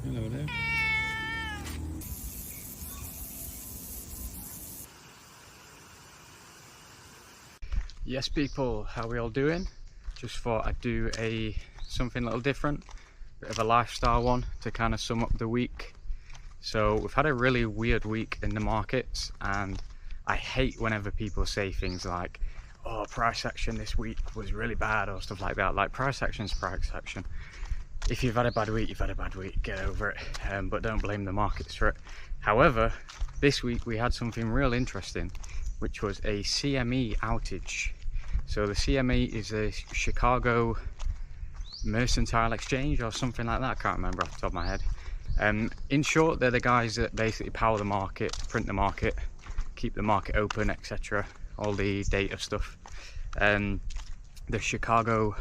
Hello there. Yes people, how we all doing? Just thought I'd do something a little different, bit of a lifestyle one to kind of sum up the week. So we've had a really weird week in the markets, and I hate whenever people say things like, oh, price action this week was really bad or stuff like that. Like, price action's price action. If you've had a bad week, you've had a bad week, get over it, but don't blame the markets for it. However, this week we had something real interesting, which was a CME outage. So the CME is a Chicago Mercantile Exchange or something like that, I can't remember off the top of my head. In short, they're the guys that basically power the market, print the market, keep the market open, etc. All the data stuff. The Chicago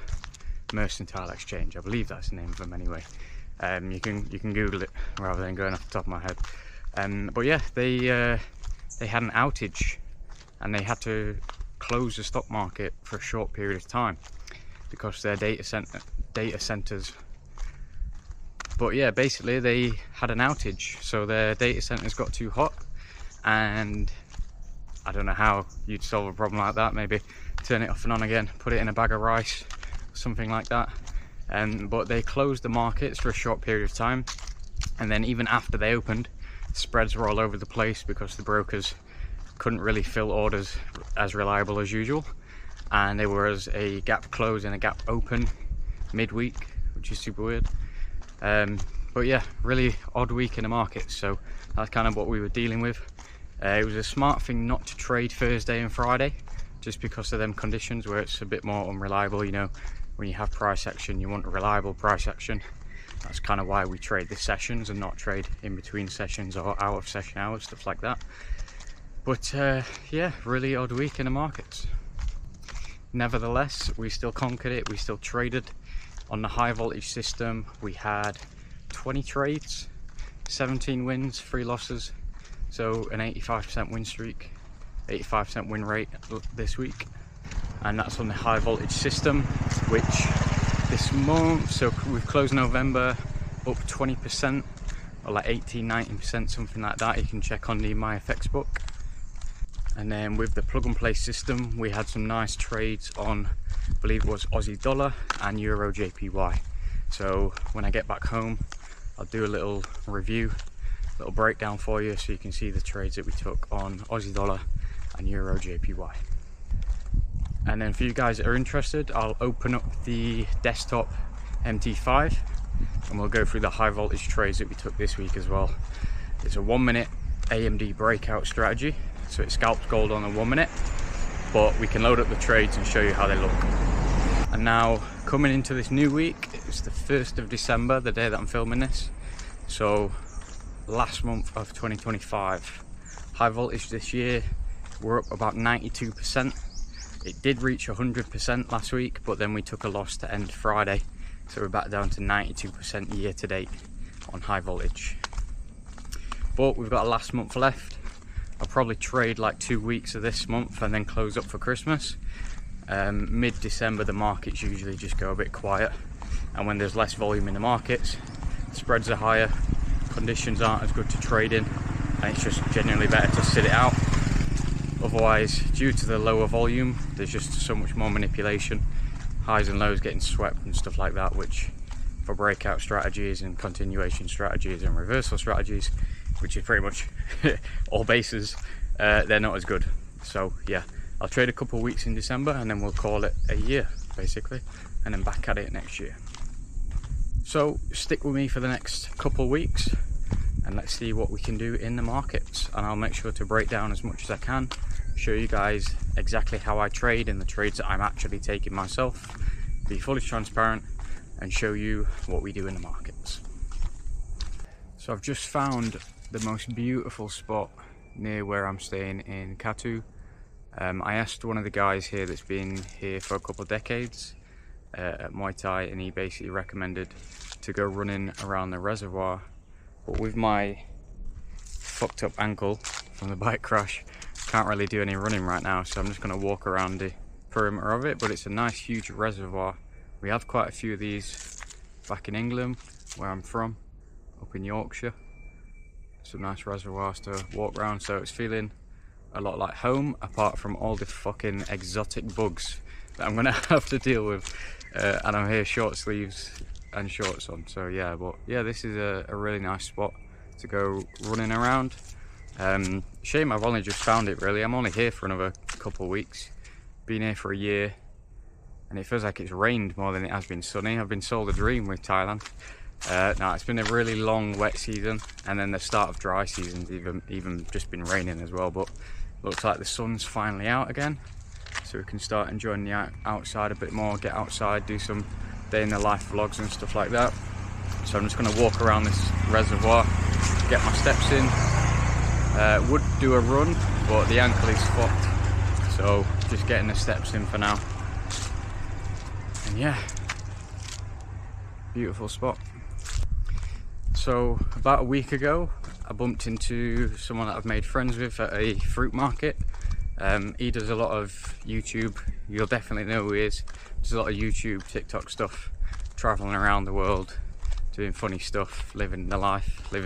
Mercantile Exchange, I believe that's the name of them anyway. You can Google it rather than going off the top of my head. But yeah, they had an outage and they had to close the stock market for a short period of time because their data centers. But yeah, basically they had an outage, so their data centers got too hot, and I don't know how you'd solve a problem like that. Maybe turn it off and on again, put it in a bag of rice, something like that. But they closed the markets for a short period of time, and then even after they opened, spreads were all over the place because the brokers couldn't really fill orders as reliable as usual, and there was a gap close and a gap open midweek, which is super weird. But yeah, really odd week in the market, so that's kind of what we were dealing with. It was a smart thing not to trade Thursday and Friday, just because of them conditions where it's a bit more unreliable. You know, when you have price action, you want a reliable price action. That's kind of why we trade the sessions and not trade in between sessions or out of session hours, stuff like that. But yeah, really odd week in the markets. Nevertheless, we still conquered it. We still traded on the high voltage system. We had 20 trades, 17 wins, 3 losses. So an 85% win streak, 85% win rate this week. And that's on the high voltage system, which this month, so we've closed November up 20%, or like 18-19%, something like that. You can check on the MonedaFX book. And then with the plug and play system, we had some nice trades on, I believe it was Aussie dollar and Euro JPY. So when I get back home, I'll do a little review, little breakdown for you, so you can see the trades that we took on Aussie dollar and Euro JPY. And then for you guys that are interested, I'll open up the desktop MT5 and we'll go through the high voltage trades that we took this week as well. It's a 1 minute AMD breakout strategy, so it scalps gold on a 1 minute, but we can load up the trades and show you how they look. And now coming into this new week, it's the 1st of December, the day that I'm filming this. So last month of 2025, high voltage this year, we're up about 92%. It did reach 100% last week, but then we took a loss to end Friday, so we're back down to 92% year to date on high voltage. But we've got a last month left. I'll probably trade like 2 weeks of this month and then close up for Christmas. Mid-December the markets usually just go a bit quiet, and when there's less volume in the markets, spreads are higher, conditions aren't as good to trade in, and it's just genuinely better to sit it out. Otherwise, due to the lower volume, there's just so much more manipulation, highs and lows getting swept and stuff like that, which for breakout strategies and continuation strategies and reversal strategies, which is pretty much all bases, they're not as good. So yeah, I'll trade a couple of weeks in December and then we'll call it a year basically, and then back at it next year. So stick with me for the next couple of weeks and let's see what we can do in the markets, and I'll make sure to break down as much as I can, show you guys exactly how I trade and the trades that I'm actually taking myself, be fully transparent and show you what we do in the markets. So I've just found the most beautiful spot near where I'm staying in Katu. I asked one of the guys here that's been here for a couple of decades at Muay Thai, and he basically recommended to go running around the reservoir, but with my fucked up ankle from the bike crash, can't really do any running right now, so I'm just going to walk around the perimeter of it. But it's a nice huge reservoir. We have quite a few of these back in England where I'm from, up in Yorkshire. Some nice reservoirs to walk around, so it's feeling a lot like home, apart from all the fucking exotic bugs that I'm gonna have to deal with. And I'm here short sleeves and shorts on, so yeah. But yeah, this is a really nice spot to go running around. Shame I've only just found it, really. I'm only here for another couple of weeks. Been here for a year, and it feels like it's rained more than it has been sunny. I've been sold a dream with Thailand. No, it's been a really long wet season, and then the start of dry season's even just been raining as well. But looks like the sun's finally out again, so we can start enjoying the outside a bit more, get outside, do some day in the life vlogs and stuff like that. So I'm just going to walk around this reservoir, get my steps in. Would do a run, but the ankle is fucked, so just getting the steps in for now. And yeah, beautiful spot. So about a week ago, I bumped into someone that I've made friends with at a fruit market. He does a lot of YouTube. You'll definitely know who he is. Does a lot of YouTube, TikTok stuff, traveling around the world, doing funny stuff, living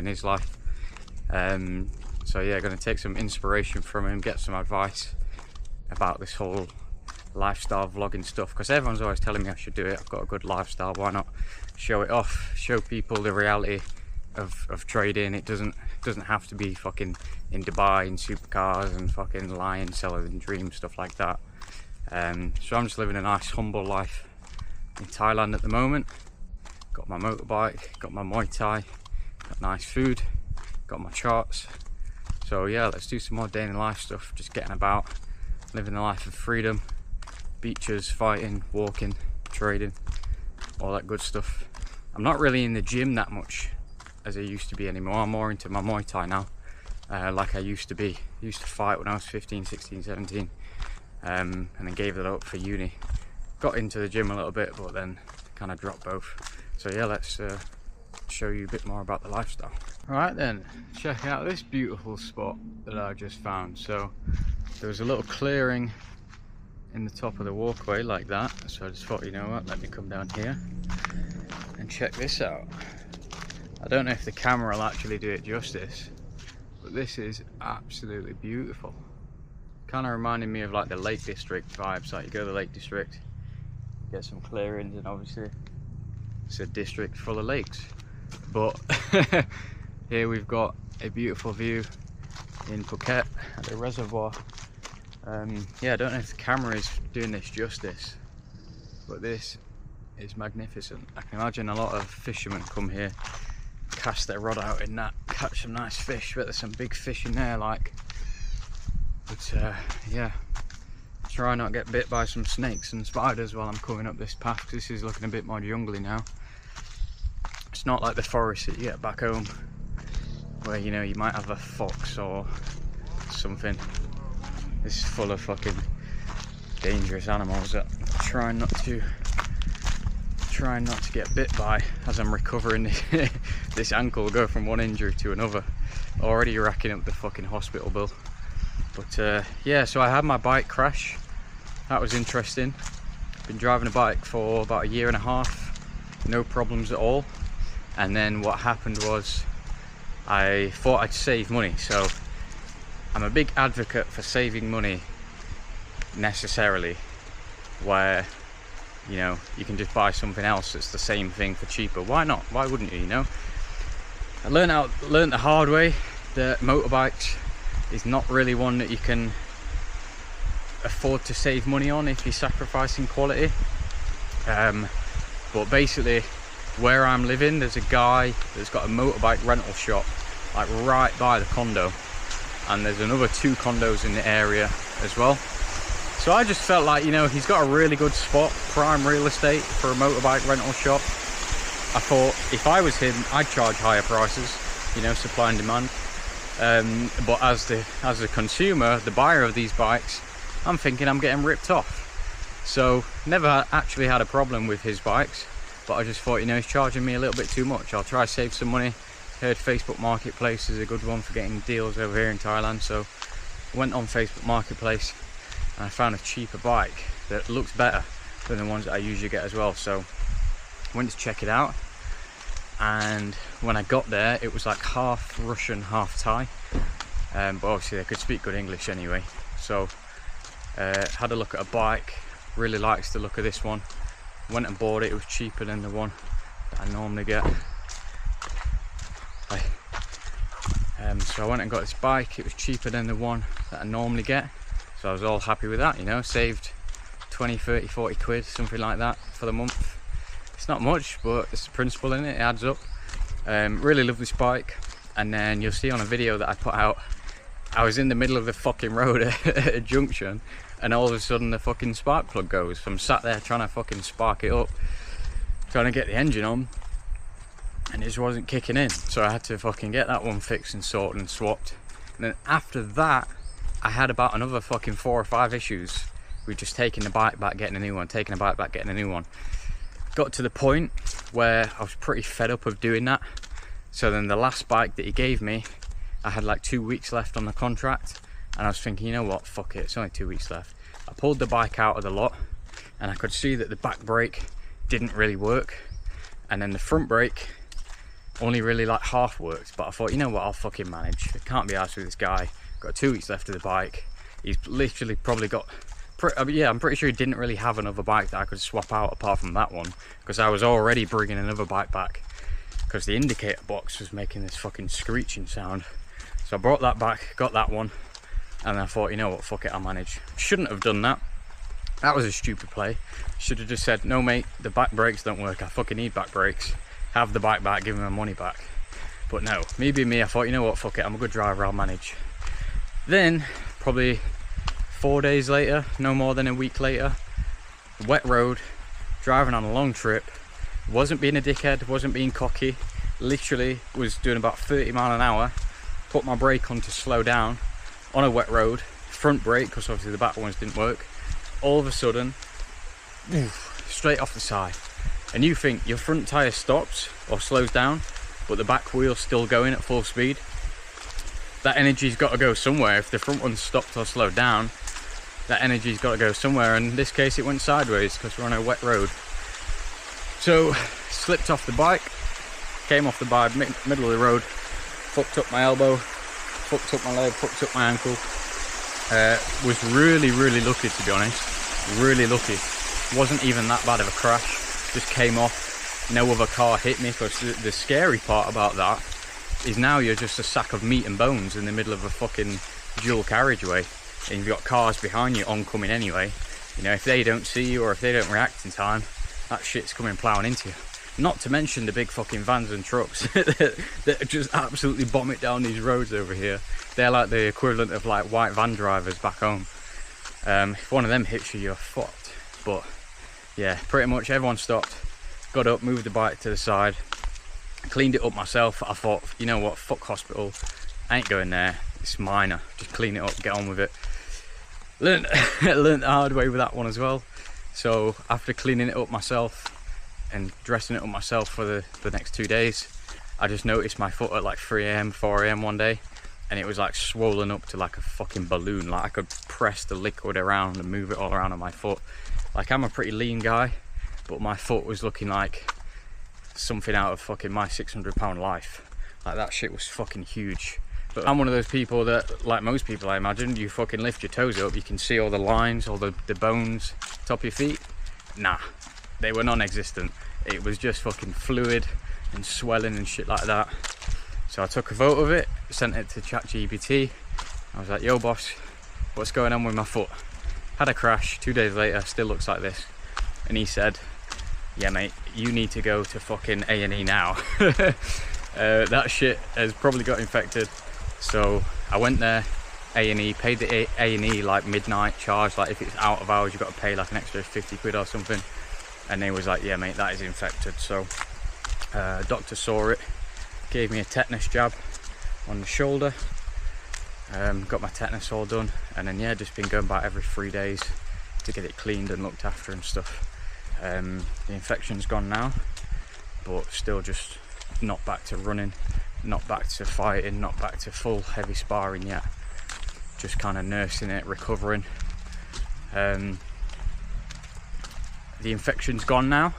his life. So yeah, going to take some inspiration from him, get some advice about this whole lifestyle vlogging stuff, because everyone's always telling me I should do it. I've got a good lifestyle, why not show it off, show people the reality of trading. It doesn't have to be fucking in Dubai in supercars and fucking lying, selling dreams, stuff like that. So I'm just living a nice humble life in Thailand at the moment. Got my motorbike, got my Muay Thai, got nice food, got my charts. So yeah, let's do some more day in the life stuff, just getting about, living the life of freedom, beaches, fighting, walking, trading, all that good stuff. I'm not really in the gym that much as I used to be anymore. I'm more into my Muay Thai now, like I used to be. I used to fight when I was 15, 16, 17, and then gave that up for uni. Got into the gym a little bit, but then kind of dropped both. So yeah, let's show you a bit more about the lifestyle. Alright then, check out this beautiful spot that I just found. So there was a little clearing in the top of the walkway like that, so I just thought, you know what, let me come down here and check this out. I don't know if the camera will actually do it justice, but this is absolutely beautiful. Kind of reminding me of like the Lake District vibes. Like you go to the Lake District, get some clearings, and obviously it's a district full of lakes. But here we've got a beautiful view in Phuket at the reservoir. Yeah, I don't know if the camera is doing this justice, but this is magnificent. I can imagine a lot of fishermen come here, cast their rod out in that, catch some nice fish. But there's some big fish in there, like. But yeah, try not get bit by some snakes and spiders while I'm coming up this path, because this is looking a bit more jungly now. It's not like the forest that you get back home, where you know you might have a fox or something. This is full of fucking dangerous animals that I'm trying not to get bit by as I'm recovering this ankle, go from one injury to another. Already racking up the fucking hospital bill. But yeah, so I had my bike crash. That was interesting. Been driving a bike for about a year and a half, no problems at all. And then what happened was I thought I'd save money. So I'm a big advocate for saving money necessarily, where you know you can just buy something else that's the same thing for cheaper. Why not? Why wouldn't you? You know, I learned the hard way that motorbikes is not really one that you can afford to save money on if you're sacrificing quality. But basically, where I'm living, there's a guy that's got a motorbike rental shop like right by the condo, and there's another 2 condos in the area as well. So I just felt like, you know, he's got a really good spot, prime real estate for a motorbike rental shop. I thought if I was him, I'd charge higher prices, you know, supply and demand. But as the consumer, the buyer of these bikes, I'm thinking I'm getting ripped off. So never actually had a problem with his bikes, but I just thought, you know, he's charging me a little bit too much. I'll try to save some money. Heard Facebook Marketplace is a good one for getting deals over here in Thailand, so went on Facebook Marketplace and I found a cheaper bike that looks better than the ones that I usually get as well. So went to check it out, and when I got there it was like half Russian, half Thai, but obviously they could speak good English anyway. So had a look at a bike, really likes the look of this one, went and bought it. It was cheaper than the one that I normally get. So I went and got this bike, it was cheaper than the one that I normally get, so I was all happy with that, you know, saved 20, 30, 40 quid, something like that for the month. It's not much, but it's the principle in it, it adds up. Really love this bike. And then you'll see on a video that I put out, I was in the middle of the fucking road at a junction, and all of a sudden the fucking spark plug goes. So I'm sat there trying to fucking spark it up, trying to get the engine on, and it just wasn't kicking in. So I had to fucking get that one fixed and sorted and swapped. And then after that, I had about another fucking 4 or 5 issues with just taking the bike back, getting a new one, taking the bike back, getting a new one. Got to the point where I was pretty fed up of doing that. So then the last bike that he gave me, I had like 2 weeks left on the contract, and I was thinking, you know what, fuck it, it's only 2 weeks left. I pulled the bike out of the lot, and I could see that the back brake didn't really work, and then the front brake only really like half worked. But I thought, you know what, I'll fucking manage. I can't be arsed with this guy. Got 2 weeks left of the bike. He's literally probably got, yeah, I'm pretty sure he didn't really have another bike that I could swap out apart from that one, because I was already bringing another bike back because the indicator box was making this fucking screeching sound. So I brought that back, got that one, and I thought, you know what, fuck it, I'll manage. Shouldn't have done that. That was a stupid play. Should have just said, no mate, the back brakes don't work, I fucking need back brakes. Have the bike back, give me my money back. But no, me being me, I thought, you know what, fuck it, I'm a good driver, I'll manage. Then, probably 4 days later, no more than a week later, wet road, driving on a long trip, wasn't being a dickhead, wasn't being cocky, literally was doing about 30 mile an hour, put my brake on to slow down on a wet road, front brake, because obviously the back ones didn't work. All of a sudden, straight off the side. And you think your front tyre stops or slows down, but the back wheel's still going at full speed. That energy's got to go somewhere. If the front one stopped or slowed down, that energy's got to go somewhere. And in this case, it went sideways because we're on a wet road. So, slipped off the bike, came off the bike, middle of the road, fucked up my elbow, fucked up my leg, fucked up my ankle. Was really, really lucky, to be honest. Really lucky. Wasn't even that bad of a crash. Just came off, no other car hit me, because the scary part about that is now you're just a sack of meat and bones in the middle of a fucking dual carriageway, and you've got cars behind you oncoming anyway. You know, if they don't see you or if they don't react in time, that shit's coming ploughing into you. Not to mention the big fucking vans and trucks that just absolutely bomb it down these roads over here. They're like the equivalent of like white van drivers back home. If one of them hits you, you're fucked. But yeah, pretty much everyone stopped, got up, moved the bike to the side, cleaned it up myself. I thought, you know what, fuck hospital, I ain't going there, it's minor, just clean it up, get on with it. Learned the hard way with that one as well. So after cleaning it up myself and dressing it up myself for the next 2 days, I just noticed my foot at like 3 AM, 4 AM one day, and it was like swollen up to like a fucking balloon. Like I could press the liquid around and move it all around on my foot. Like I'm a pretty lean guy, but my foot was looking like something out of fucking my 600-pound life. Like that shit was fucking huge. But I'm one of those people that, like most people I imagine, you fucking lift your toes up, you can see all the lines, all the bones, top of your feet. Nah, they were non-existent. It was just fucking fluid and swelling and shit like that. So I took a photo of it, sent it to ChatGPT. I was like, yo boss, what's going on with my foot? Had a crash, 2 days later, still looks like this. And he said, yeah mate, you need to go to fucking A&E now. That shit has probably got infected. So I went there, A&E, paid the A&E like midnight charge. Like if it's out of hours, you've got to pay like an extra 50 quid or something. And they was like, yeah mate, that is infected. So doctor saw it, gave me a tetanus jab on the shoulder. Got my tetanus all done, and then yeah, just been going back every 3 days to get it cleaned and looked after and stuff. The infection's gone now, but still just not back to running, not back to fighting, not back to full heavy sparring yet. Just kind of nursing it, recovering. The infection's gone now,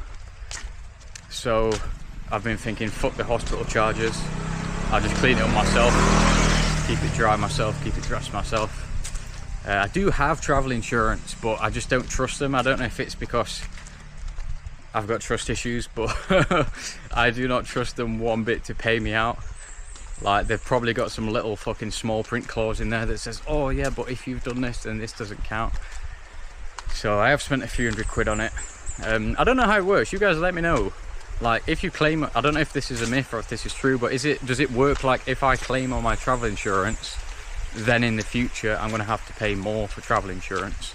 so I've been thinking, fuck the hospital charges, I'll just clean it up myself, keep it dry myself, keep it dressed myself. I do have travel insurance, but I just don't trust them. I don't know if it's because I've got trust issues, but I do not trust them one bit to pay me out. Like, they've probably got some little fucking small print clause in there that says, oh yeah, but if you've done this, then this doesn't count. So I have spent a few £100 on it. I don't know how it works. You guys let me know. Like, if you claim, I don't know if this is a myth or if this is true, but does it work like if I claim on my travel insurance, then in the future I'm going to have to pay more for travel insurance?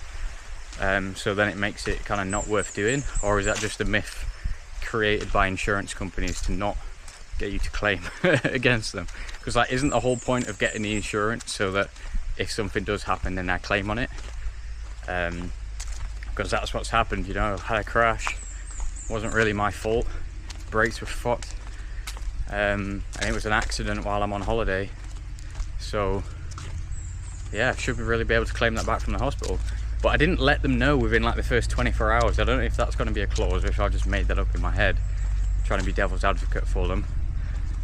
So then it makes it kind of not worth doing? Or is that just a myth created by insurance companies to not get you to claim against them? Because, like, isn't the whole point of getting the insurance so that if something does happen, then I claim on it? Because that's what's happened, you know. I had a crash, wasn't really my fault, brakes were fucked, and it was an accident while I'm on holiday. So yeah, should really be able to claim that back from the hospital. But I didn't let them know within like the first 24 hours. I don't know if that's going to be a clause or if I just made that up in my head, trying to be devil's advocate for them.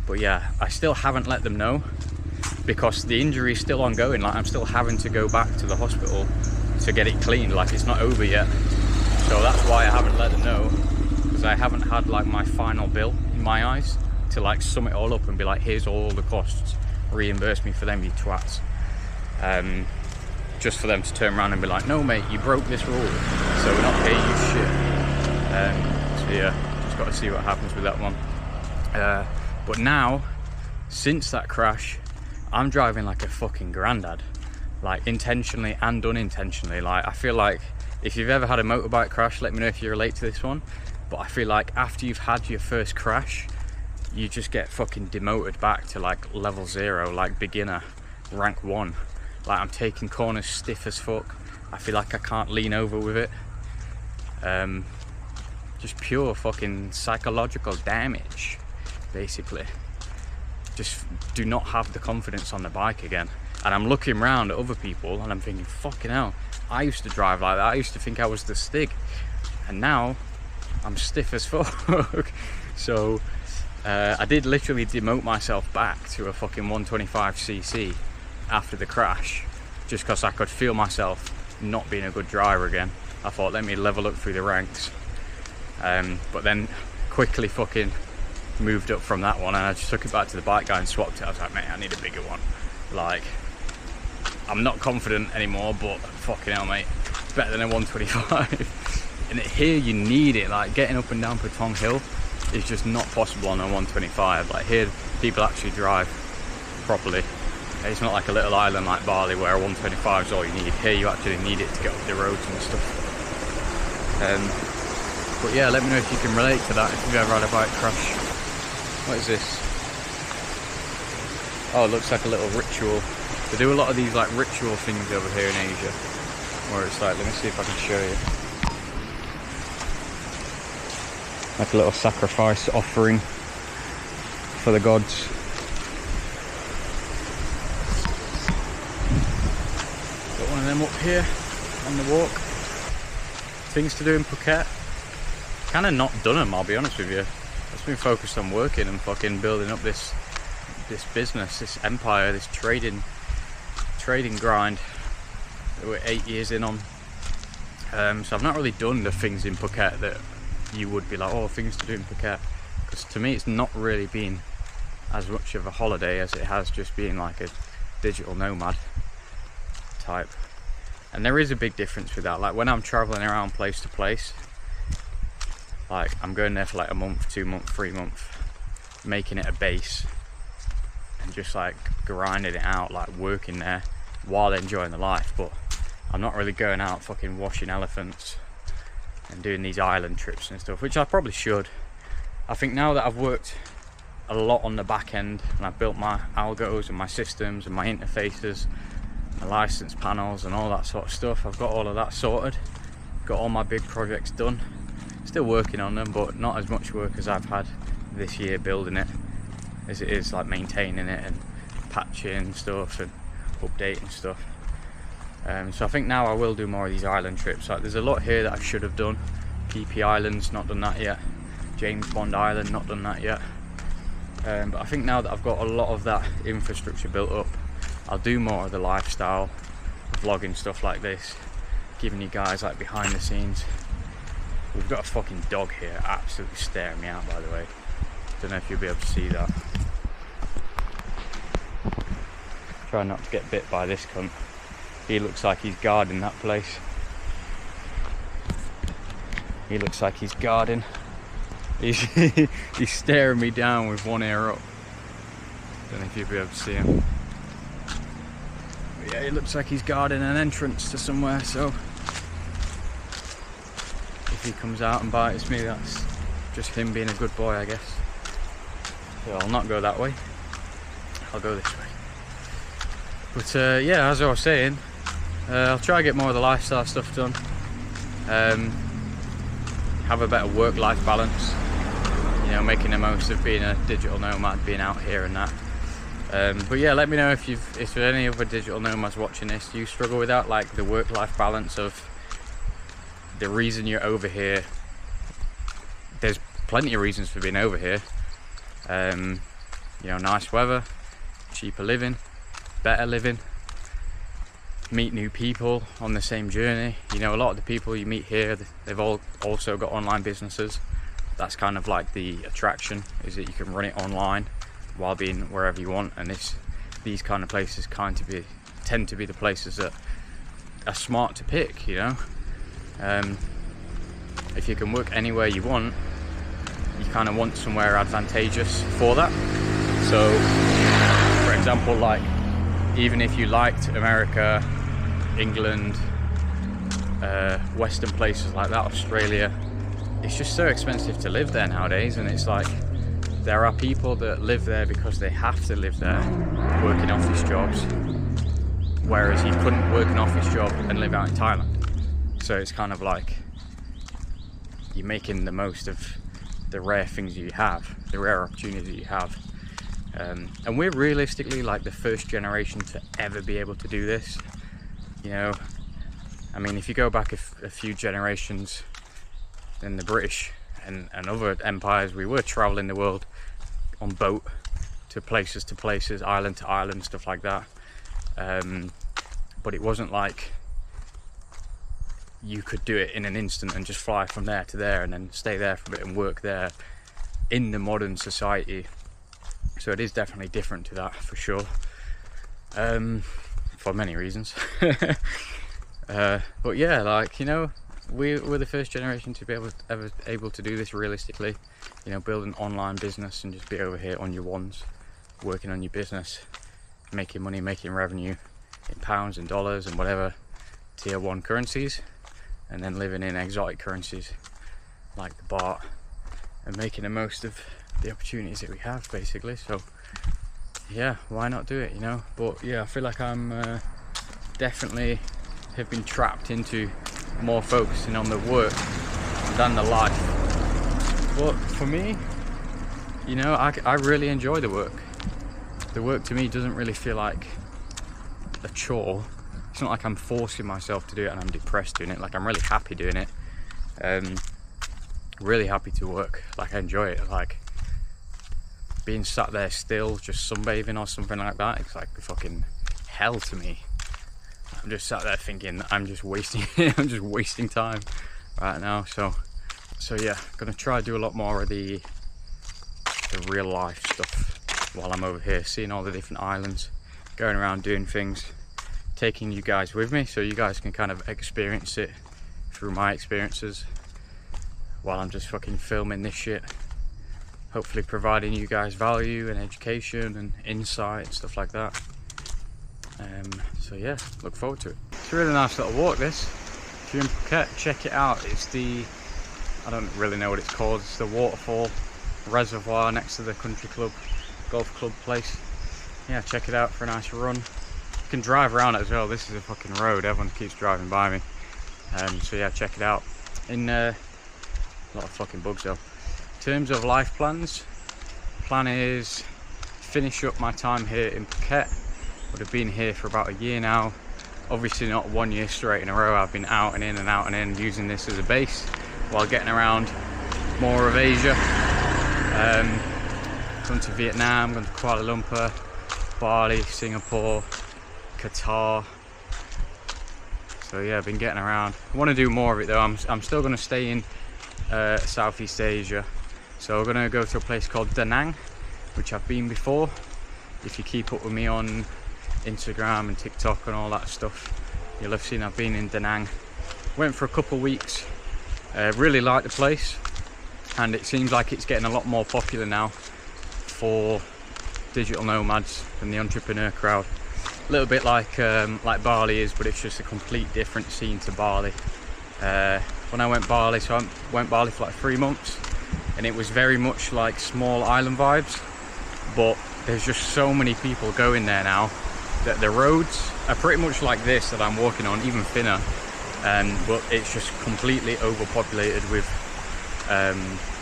But yeah, I still haven't let them know because the injury is still ongoing. Like, I'm still having to go back to the hospital to get it cleaned. Like, it's not over yet. So that's why I haven't let them know, because I haven't had like my final bill in my eyes to like sum it all up and be like, here's all the costs, reimburse me for them, you twats. Just for them to turn around and be like, no mate, you broke this rule, so we're not paying you shit. So yeah, just got to see what happens with that one. But now, since that crash, I'm driving like a fucking granddad, like intentionally and unintentionally. Like, I feel like if you've ever had a motorbike crash, let me know if you relate to this one. But I feel like after you've had your first crash, you just get fucking demoted back to like level 0, like beginner, rank 1. Like, I'm taking corners stiff as fuck. I feel like I can't lean over with it. Just pure fucking psychological damage, basically. Just do not have the confidence on the bike again. And I'm looking around at other people and I'm thinking, fucking hell, I used to drive like that. I used to think I was the Stig, and now I'm stiff as fuck. So I did literally demote myself back to a fucking 125cc after the crash, just because I could feel myself not being a good driver again. I thought, let me level up through the ranks. But then quickly fucking moved up from that one, and I just took it back to the bike guy and swapped it. I was like, mate, I need a bigger one. Like, I'm not confident anymore, but fucking hell, mate, better than a 125. And here you need it. Like, getting up and down Patong Hill is just not possible on a 125. Like, here people actually drive properly. It's not like a little island like Bali where a 125 is all you need. Here you actually need it to get up the roads and stuff. But yeah, let me know if you can relate to that, if you've ever had a bike crash. What is this? Oh, it looks like a little ritual. They do a lot of these like ritual things over here in Asia, where it's like, let me see if I can show you. Like a little sacrifice offering for the gods. Got one of them up here on the walk. Things to do in Phuket. Kind of not done them, I'll be honest with you. I've just been focused on working and fucking building up this business, this empire, this trading grind that we're 8 years in on. So I've not really done the things in Phuket that you would be like, oh, things to do in Phuket. Because to me, it's not really been as much of a holiday as it has just been like a digital nomad type. And there is a big difference with that. Like, when I'm traveling around place to place, like, I'm going there for like a month, 2 months, 3 months, making it a base and just like grinding it out, like working there while enjoying the life. But I'm not really going out fucking washing elephants and doing these island trips and stuff, which I probably should. I think now that I've worked a lot on the back end and I've built my algos and my systems and my interfaces, my license panels and all that sort of stuff, I've got all of that sorted, got all my big projects done. Still working on them, but not as much work as I've had this year building it as it is like maintaining it and patching stuff and updating stuff. So I think now I will do more of these island trips. Like, there's a lot here that I should have done. PP Islands, not done that yet. James Bond Island, not done that yet. But I think now that I've got a lot of that infrastructure built up, I'll do more of the lifestyle vlogging stuff like this, giving you guys like behind the scenes. We've got a fucking dog here absolutely staring me out, by the way. Don't know if you'll be able to see that. Try not to get bit by this cunt. He looks like he's guarding that place. He looks like he's guarding. He's staring me down with one ear up. Don't know if you'll be able to see him. But yeah, he looks like he's guarding an entrance to somewhere, so if he comes out and bites me, that's just him being a good boy, I guess. So I'll not go that way. I'll go this way. But yeah, as I was saying, I'll try to get more of the lifestyle stuff done. Have a better work-life balance. You know, making the most of being a digital nomad, being out here and that. But yeah, let me know if there's any other digital nomads watching this. Do you struggle with that, like the work-life balance of the reason you're over here? There's plenty of reasons for being over here. You know, nice weather, cheaper living, better living, meet new people on the same journey. You know, a lot of the people you meet here, they've all also got online businesses. That's kind of like the attraction, is that you can run it online while being wherever you want. And these kind of places tend to be the places that are smart to pick, you know. If you can work anywhere you want, you kind of want somewhere advantageous for that. So for example, like even if you liked America, England, Western places like that, Australia, it's just so expensive to live there nowadays. And it's like, there are people that live there because they have to live there, working office jobs, whereas you couldn't work an office job and live out in Thailand. So it's kind of like you're making the most of the rare things you have, the rare opportunities that you have. And we're realistically like the first generation to ever be able to do this. You know, I mean, if you go back a few generations, then the British and other empires, we were traveling the world on boat to places, island to island, stuff like that. But it wasn't like you could do it in an instant and just fly from there to there and then stay there for a bit and work there in the modern society. So it is definitely different to that, for sure, for many reasons. But yeah, like, you know, we're the first generation to be able to do this realistically. You know, build an online business and just be over here on your ones, working on your business, making money, making revenue in pounds and dollars and whatever tier 1 currencies, and then living in exotic currencies like the baht and making the most of the opportunities that we have, basically. So yeah, why not do it, you know? But yeah, I feel like I'm definitely have been trapped into more focusing on the work than the life. But for me, you know, I really enjoy the work. The work to me doesn't really feel like a chore. It's not like I'm forcing myself to do it and I'm depressed doing it. Like, I'm really happy doing it. Really happy to work. Like, I enjoy it. Like, being sat there still, just sunbathing or something like that, it's like fucking hell to me. I'm just sat there thinking I'm just wasting I'm just wasting time right now. So yeah, gonna try to do a lot more of the real life stuff while I'm over here, seeing all the different islands, going around doing things, taking you guys with me so you guys can kind of experience it through my experiences while I'm just fucking filming this shit. Hopefully providing you guys value and education and insight and stuff like that. So yeah, look forward to it. It's a really nice little walk, this. If you're in Phuket, check it out. It's the, I don't really know what it's called, it's the waterfall reservoir next to the country club, golf club place. Yeah, check it out for a nice run. You can drive around it as well. This is a fucking road, everyone keeps driving by me. So yeah, check it out. A lot of fucking bugs though. In terms of life plans, plan is finish up my time here in Phuket. Would have been here for about a year now. Obviously not 1 year straight in a row. I've been out and in and out and in, using this as a base while getting around, more of Asia. Gone to Vietnam, gone to Kuala Lumpur, Bali, Singapore, Qatar. So yeah, I've been getting around. I want to do more of it though. I'm still going to stay in Southeast Asia. So we're going to go to a place called Da Nang, which I've been before. If you keep up with me on Instagram and TikTok and all that stuff, you'll have seen I've been in Da Nang. Went for a couple of weeks. Really like the place, and it seems like it's getting a lot more popular now for digital nomads and the entrepreneur crowd. A little bit like Bali is, but it's just a complete different scene to Bali. When I went Bali, so I went Bali for like 3 months, and it was very much like small island vibes, but there's just so many people going there now that the roads are pretty much like this that I'm walking on, even thinner, but it's just completely overpopulated with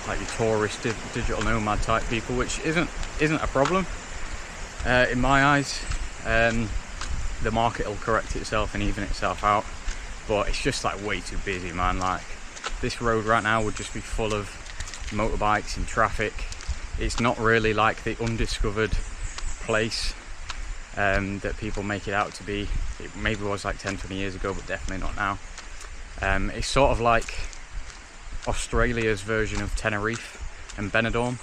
like your tourist digital nomad type people, which isn't a problem in my eyes. The market will correct itself and even itself out, but it's just like way too busy, man. Like this road right now would just be full of motorbikes and traffic. It's not really like the undiscovered place that people make it out to be. It maybe was like 10-20 years ago, but definitely not now. It's sort of like Australia's version of Tenerife and Benidorm.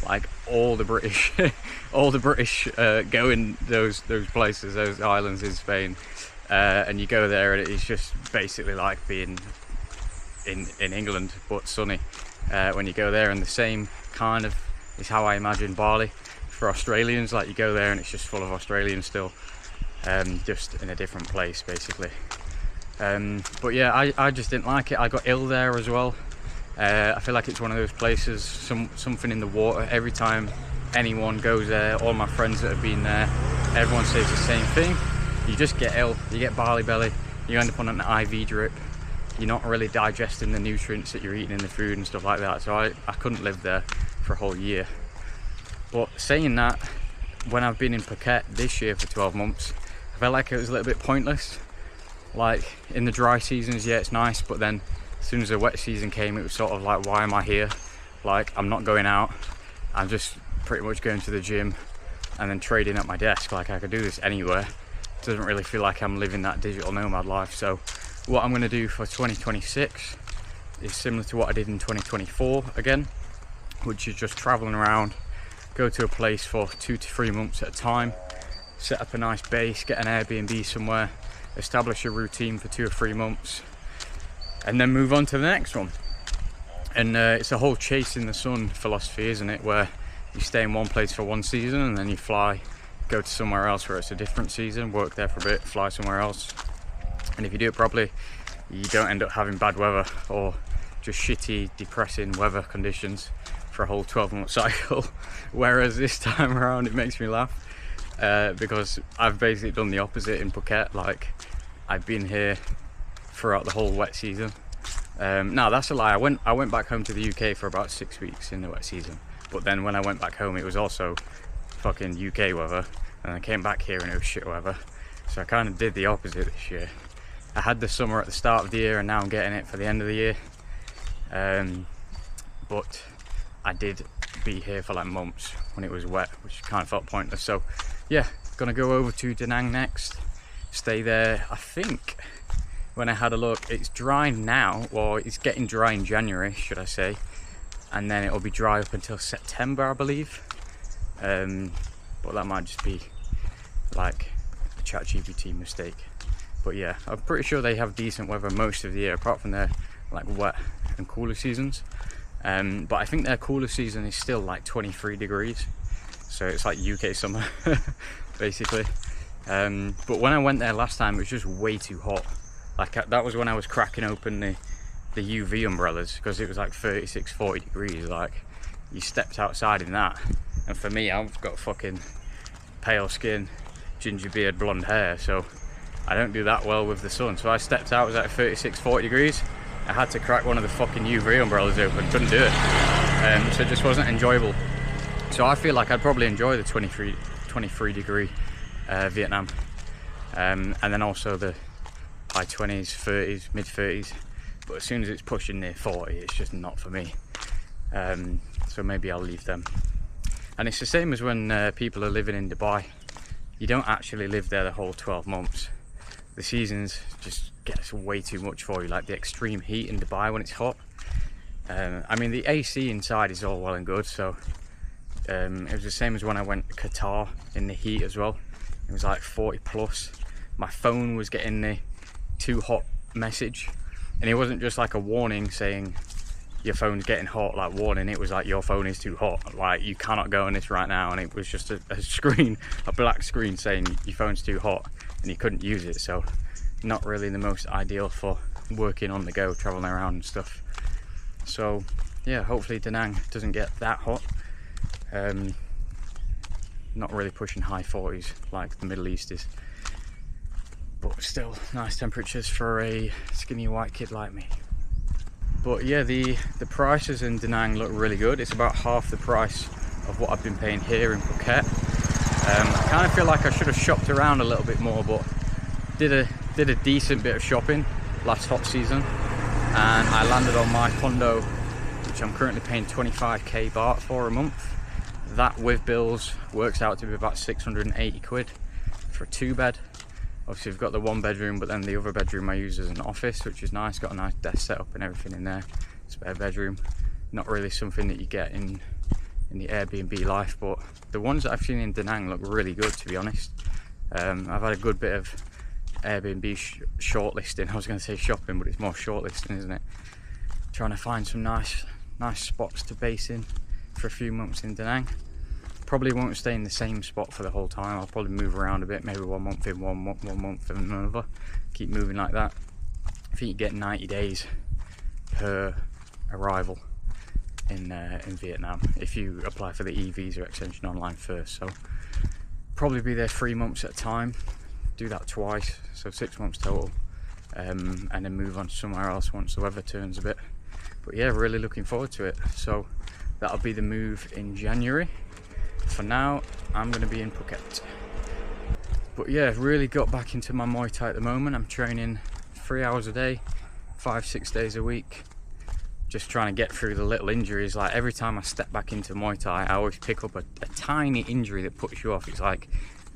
Like all the British go in those places, those islands in Spain, and you go there and it's just basically like being in England but sunny when you go there. And the same kind of is how I imagine Bali for Australians. Like you go there and it's just full of Australians still, just in a different place basically. But yeah, I just didn't like it. I got ill there as well. I feel like it's one of those places, something in the water. Every time anyone goes there, all my friends that have been there, everyone says the same thing. You just get ill, you get barley belly, you end up on an IV drip. You're not really digesting the nutrients that you're eating in the food and stuff like that. So I couldn't live there for a whole year. But saying that, when I've been in Phuket this year for 12 months, I felt like it was a little bit pointless. Like in the dry seasons, yeah, it's nice, but then as soon as the wet season came, it was sort of like, why am I here? Like, I'm not going out. I'm just pretty much going to the gym and then trading at my desk. Like, I could do this anywhere. It doesn't really feel like I'm living that digital nomad life. So what I'm going to do for 2026 is similar to what I did in 2024 again, which is just traveling around, go to a place for 2 to 3 months at a time, set up a nice base, get an Airbnb somewhere, establish a routine for 2 or 3 months, and then move on to the next one. And it's a whole chasing the sun philosophy, isn't it, where you stay in one place for one season and then you fly, go to somewhere else where it's a different season, work there for a bit, fly somewhere else. And if you do it properly, you don't end up having bad weather or just shitty, depressing weather conditions for a whole 12-month cycle. Whereas this time around, it makes me laugh because I've basically done the opposite in Phuket. Like, I've been here throughout the whole wet season. No, that's a lie. I went back home to the UK for about 6 weeks in the wet season, but then when I went back home, it was also fucking UK weather, and I came back here and it was shit weather. So I kind of did the opposite this year. I had the summer at the start of the year, and now I'm getting it for the end of the year. But I did be here for like months when it was wet, which kind of felt pointless. So yeah, gonna go over to Da Nang next, stay there. I think when I had a look, it's dry now, or it's getting dry in January, should I say, and then it'll be dry up until September, I believe. But that might just be like a ChatGPT mistake. But yeah, I'm pretty sure they have decent weather most of the year, apart from their like wet and cooler seasons. But I think their cooler season is still like 23 degrees, so it's like UK summer basically. But when I went there last time, it was just way too hot. Like that was when I was cracking open the UV umbrellas, because it was like 36-40 degrees. Like, you stepped outside in that, and for me, I've got fucking pale skin, ginger beard, blonde hair, so I don't do that well with the sun. So I stepped out, it was like 36-40 degrees. I had to crack one of the fucking UV umbrellas open, couldn't do it. So it just wasn't enjoyable. So I feel like I'd probably enjoy the 23 degree Vietnam, and then also the high 20s, 30s, mid 30s. But as soon as it's pushing near 40, it's just not for me. so maybe I'll leave them. And it's the same as when people are living in Dubai. You don't actually live there the whole 12 months. The seasons just gets way too much for you, like the extreme heat in Dubai when it's hot. I mean, the AC inside is all well and good, so it was the same as when I went to Qatar in the heat as well. It was like 40 plus. My phone was getting the too hot message, and it wasn't just like a warning saying your phone's getting hot, like warning. It was like your phone is too hot, like you cannot go on this right now. And it was just a screen, a black screen saying your phone's too hot and you couldn't use it. So not really the most ideal for working on the go, traveling around and stuff. So yeah, hopefully Da Nang doesn't get that hot. Not really pushing high 40s like the Middle East is, but still nice temperatures for a skinny white kid like me. But yeah, the prices in Da Nang look really good. It's about half the price of what I've been paying here in Phuket. I kind of feel like I should have shopped around a little bit more, but did a decent bit of shopping last hot season, and I landed on my condo, which I'm currently paying 25k baht for a month. That with bills works out to be about 680 quid for a 2-bed. Obviously we've got the 1-bedroom, but then the other bedroom I use as an office, which is nice. Got a nice desk set up and everything in there. Spare bedroom. Not really something that you get in the Airbnb life, but the ones that I've seen in Da Nang look really good, to be honest. I've had a good bit of Airbnb shortlisting. I was going to say shopping, but it's more shortlisting, isn't it? Trying to find some nice spots to base in for a few months in Da Nang. Probably won't stay in the same spot for the whole time. I'll probably move around a bit, maybe 1 month in one month in another. Keep moving like that. I think you get 90 days per arrival in Vietnam if you apply for the e-visa extension online first. So probably be there 3 months at a time. Do that twice, so 6 months total, and then move on somewhere else once the weather turns a bit. But yeah, really looking forward to it. So that'll be the move in January. For now, I'm going to be in Phuket. But yeah, really got back into my Muay Thai at the moment. I'm training 3 hours a day, 5-6 days a week. Just trying to get through the little injuries. Like every time I step back into Muay Thai, I always pick up a tiny injury that puts you off. It's like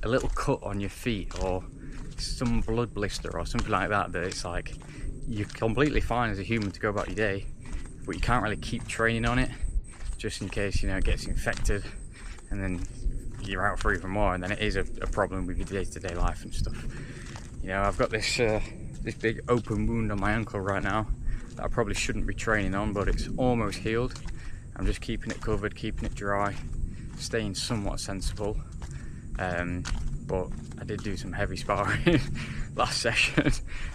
a little cut on your feet or some blood blister or something like that, that it's like you're completely fine as a human to go about your day, but you can't really keep training on it just in case, you know, it gets infected and then you're out for even more, and then it is a problem with your day-to-day life and stuff. You know, I've got this this big open wound on my ankle right now that I probably shouldn't be training on, but it's almost healed. I'm just keeping it covered, keeping it dry, staying somewhat sensible. But I did do some heavy sparring last session,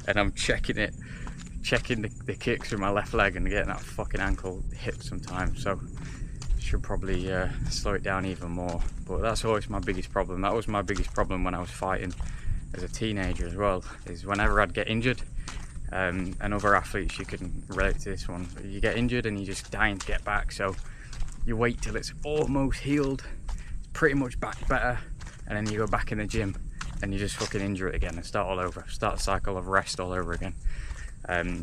and I'm checking the kicks with my left leg and getting that fucking ankle hit sometimes. So should probably slow it down even more. But that's always my biggest problem. That was my biggest problem when I was fighting as a teenager as well, is whenever I'd get injured, and other athletes, you can relate to this one, you get injured and you're just dying to get back, so you wait till it's almost healed, pretty much back better, and then you go back in the gym and you just fucking injure it again and start all over, start a cycle of rest all over again.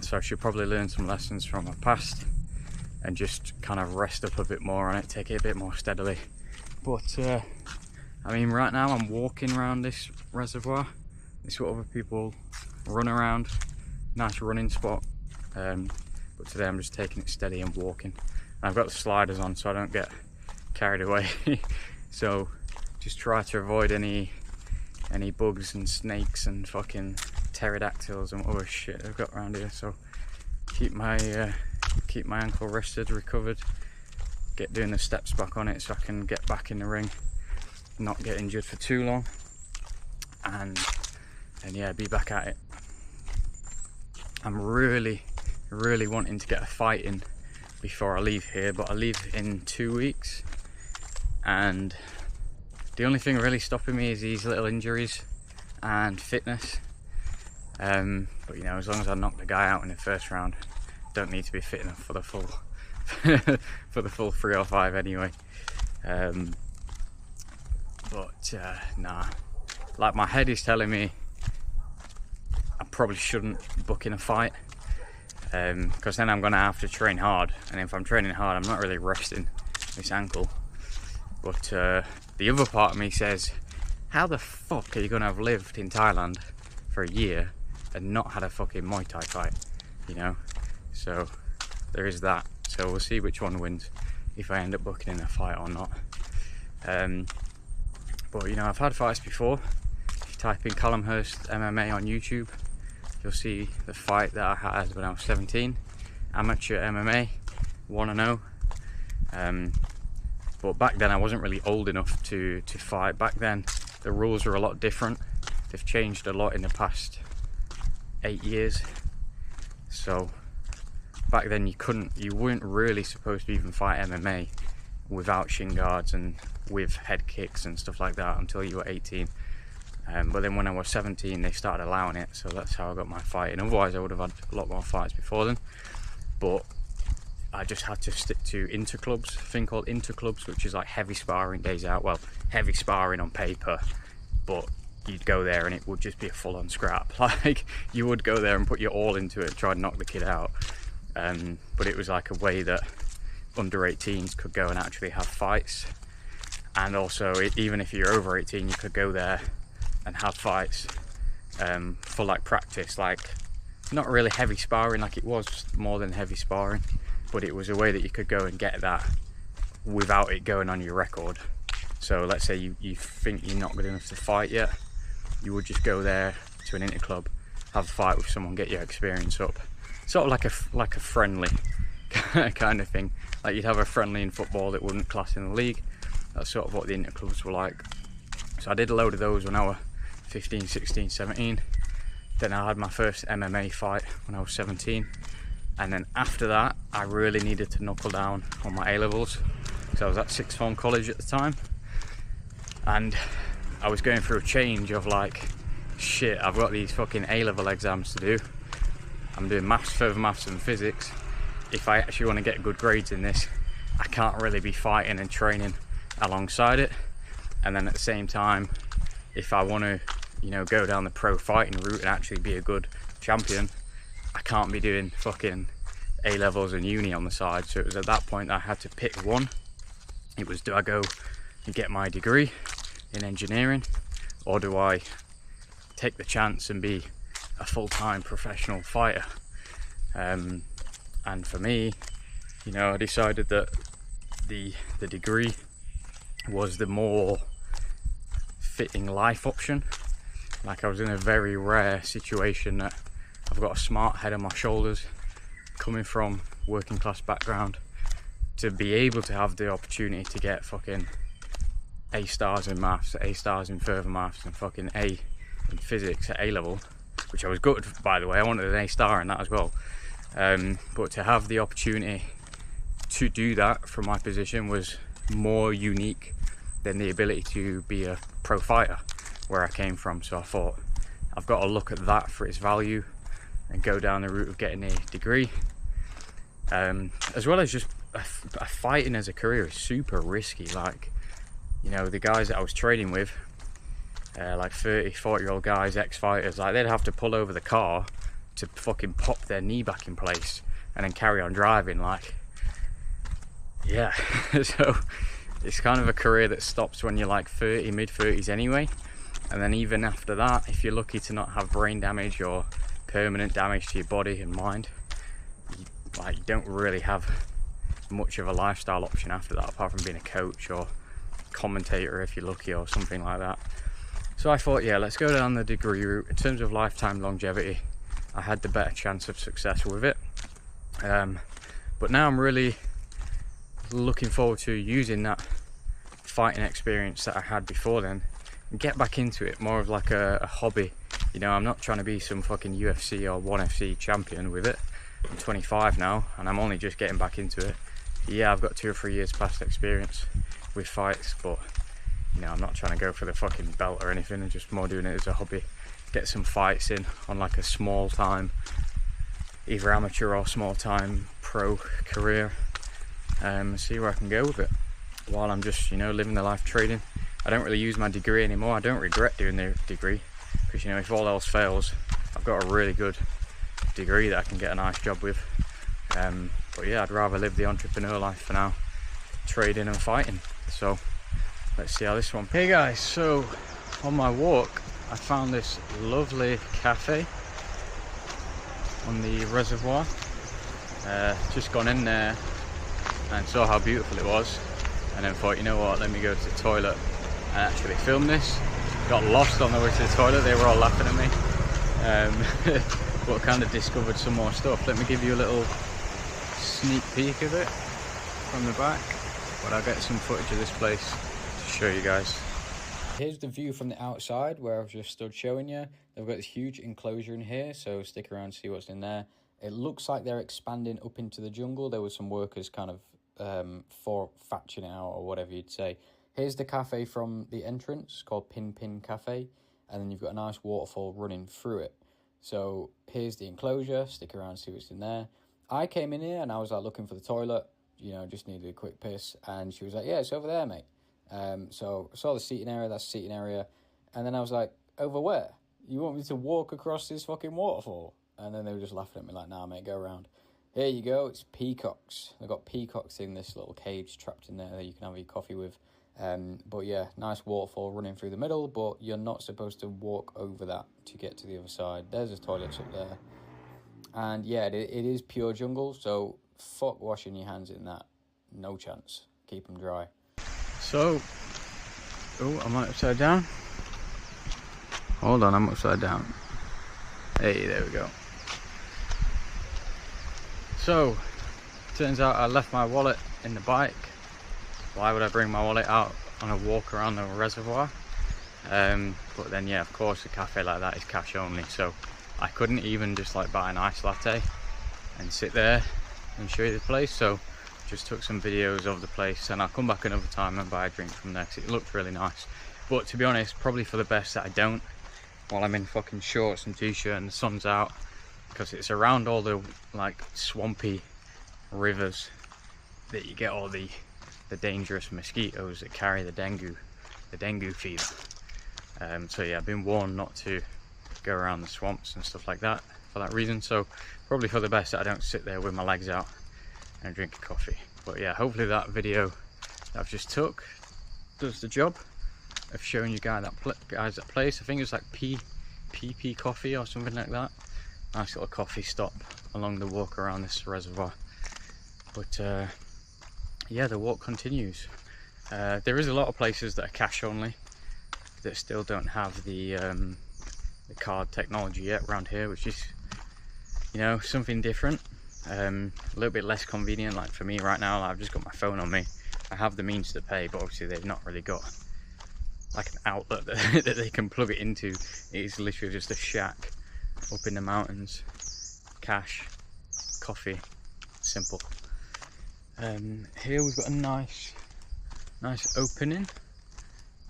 So I should probably learn some lessons from my past and just kind of rest up a bit more on it, take it a bit more steadily. But I mean, right now I'm walking around this reservoir. This is what other people run around, nice running spot. But today I'm just taking it steady and walking. And I've got the sliders on so I don't get carried away. So just try to avoid any bugs and snakes and fucking pterodactyls and other shit I've got around here. So keep my ankle rested, recovered, get doing the steps back on it so I can get back in the ring, not get injured for too long, and yeah, be back at it. I'm really wanting to get a fight in before I leave here, but I leave in 2 weeks, and the only thing really stopping me is these little injuries and fitness. But you know, as long as I knock the guy out in the first round, don't need to be fit enough for the full for the full 3 or 5 anyway. Nah, like my head is telling me I probably shouldn't book in a fight. because then I'm gonna have to train hard, and if I'm training hard, I'm not really resting this ankle. But the other part of me says, how the fuck are you gonna have lived in Thailand for a year and not had a fucking Muay Thai fight, you know? So there is that. So we'll see which one wins, if I end up booking in a fight or not. But you know, I've had fights before. If you type in Callum Hurst MMA on YouTube, you'll see the fight that I had when I was 17, amateur MMA, 1-0. But back then I wasn't really old enough to fight. Back then the rules were a lot different. They've changed a lot in the past 8 years. So back then you weren't really supposed to even fight MMA without shin guards and with head kicks and stuff like that until you were 18. But then when I was 17 they started allowing it, so that's how I got my fight. And otherwise I would have had a lot more fights before then. But I just had to stick to interclubs, a thing called interclubs, which is like heavy sparring days out. Well, heavy sparring on paper, but you'd go there and it would just be a full-on scrap. Like, you would go there and put your all into it, try to knock the kid out. But it was like a way that under 18s could go and actually have fights. And also, even if you're over 18, you could go there and have fights for like practice. Like, not really heavy sparring, like it was more than heavy sparring, but it was a way that you could go and get that without it going on your record. So let's say you think you're not good enough to fight yet, you would just go there to an interclub, have a fight with someone, get your experience up. Sort of like a friendly kind of thing. Like you'd have a friendly in football that wouldn't class in the league. That's sort of what the interclubs were like. So I did a load of those when I was 15, 16, 17. Then I had my first MMA fight when I was 17. And then after that, I really needed to knuckle down on my A-levels. So I was at sixth form college at the time. And I was going through a change of like, shit, I've got these fucking A-level exams to do. I'm doing maths, further maths and physics. If I actually want to get good grades in this, I can't really be fighting and training alongside it. And then at the same time, if I want to, you know, go down the pro fighting route and actually be a good champion, I can't be doing fucking A-levels and uni on the side. So it was at that point I had to pick one. It was, do I go and get my degree in engineering, or do I take the chance and be a full-time professional fighter? And for me, you know, I decided that the degree was the more fitting life option. Like, I was in a very rare situation that I've got a smart head on my shoulders, coming from working class background, to be able to have the opportunity to get fucking A stars in maths, A stars in further maths, and fucking A in physics at A level, which I was good, by the way. I wanted an A star in that as well. But to have the opportunity to do that from my position was more unique than the ability to be a pro fighter where I came from. So I thought, I've got to look at that for its value and go down the route of getting a degree. As well as just fighting as a career is super risky. Like, you know, the guys that I was training with, like 30, 40-year-old guys, ex-fighters, like they'd have to pull over the car to fucking pop their knee back in place and then carry on driving. Like, yeah. So it's kind of a career that stops when you're like 30, mid-30s anyway. And then even after that, if you're lucky to not have brain damage or permanent damage to your body and mind, you don't really have much of a lifestyle option after that, apart from being a coach or commentator if you're lucky or something like that. So I thought, yeah, let's go down the degree route. In terms of lifetime longevity, I had the better chance of success with it. But now I'm really looking forward to using that fighting experience that I had before then and get back into it more of like a hobby. You know, I'm not trying to be some fucking UFC or 1FC champion with it. I'm 25 now and I'm only just getting back into it. Yeah, I've got 2 or 3 years past experience with fights, but you know, I'm not trying to go for the fucking belt or anything. I'm just more doing it as a hobby. Get some fights in on like a small time, either amateur or small time pro career, see where I can go with it while I'm just, you know, living the life trading. I don't really use my degree anymore. I don't regret doing the degree because, you know, if all else fails, I've got a really good enough degree that I can get a nice job with. But yeah, I'd rather live the entrepreneur life for now, trading and fighting. So let's see how this one. Hey guys, so on my walk I found this lovely cafe on the reservoir. Just gone in there and saw how beautiful it was, and then thought, you know what, let me go to the toilet and actually film this. Got lost on the way to the toilet, they were all laughing at me. But kind of discovered some more stuff. Let me give you a little sneak peek of it from the back, but I'll get some footage of this place to show you guys. Here's the view from the outside where I've just stood showing you. They've got this huge enclosure in here, so stick around and see what's in there. It looks like they're expanding up into the jungle. There were some workers kind of for-fatching it out, or whatever you'd say. Here's the cafe from the entrance, called Pin Pin Cafe, and then you've got a nice waterfall running through it. So here's the enclosure, stick around and see what's in there. I came in here and I was like looking for the toilet, you know, just needed a quick piss, and she was like, yeah, it's over there, mate. So I saw the seating area, that's the seating area, and then I was like, over where? You want me to walk across this fucking waterfall? And then they were just laughing at me like, nah, mate, go around. Here you go, it's peacocks. They've got peacocks in this little cage trapped in there that you can have your coffee with. But yeah, nice waterfall running through the middle, but you're not supposed to walk over that to get to the other side. There's the toilets up there. And yeah, it is pure jungle, so fuck washing your hands in that. No chance. Keep them dry. So, oh, I'm upside down. Hold on, I'm upside down. Hey, there we go. So, turns out I left my wallet in the bike. Why would I bring my wallet out on a walk around the reservoir? But then yeah, of course a cafe like that is cash only, so I couldn't even just like buy an iced latte and sit there and show you the place. So just took some videos of the place, and I'll come back another time and buy a drink from there because it looked really nice. But to be honest, probably for the best that I don't, while I'm in fucking shorts and t-shirt and the sun's out, because it's around all the like swampy rivers that you get all the dangerous mosquitoes that carry the dengue fever. So yeah, I've been warned not to go around the swamps and stuff like that for that reason. So probably for the best that I don't sit there with my legs out and drink a coffee. But yeah, hopefully that video that I've just took does the job of showing you guys that place. I think it's like PP Coffee or something like that. Nice little coffee stop along the walk around this reservoir. But yeah, the walk continues. There is a lot of places that are cash only that still don't have the card technology yet around here, which is, you know, something different. A little bit less convenient. Like for me right now, I've just got my phone on me. I have the means to pay, but obviously they've not really got like an outlet that they can plug it into. It is literally just a shack up in the mountains. Cash, coffee, simple. Here we've got a nice opening.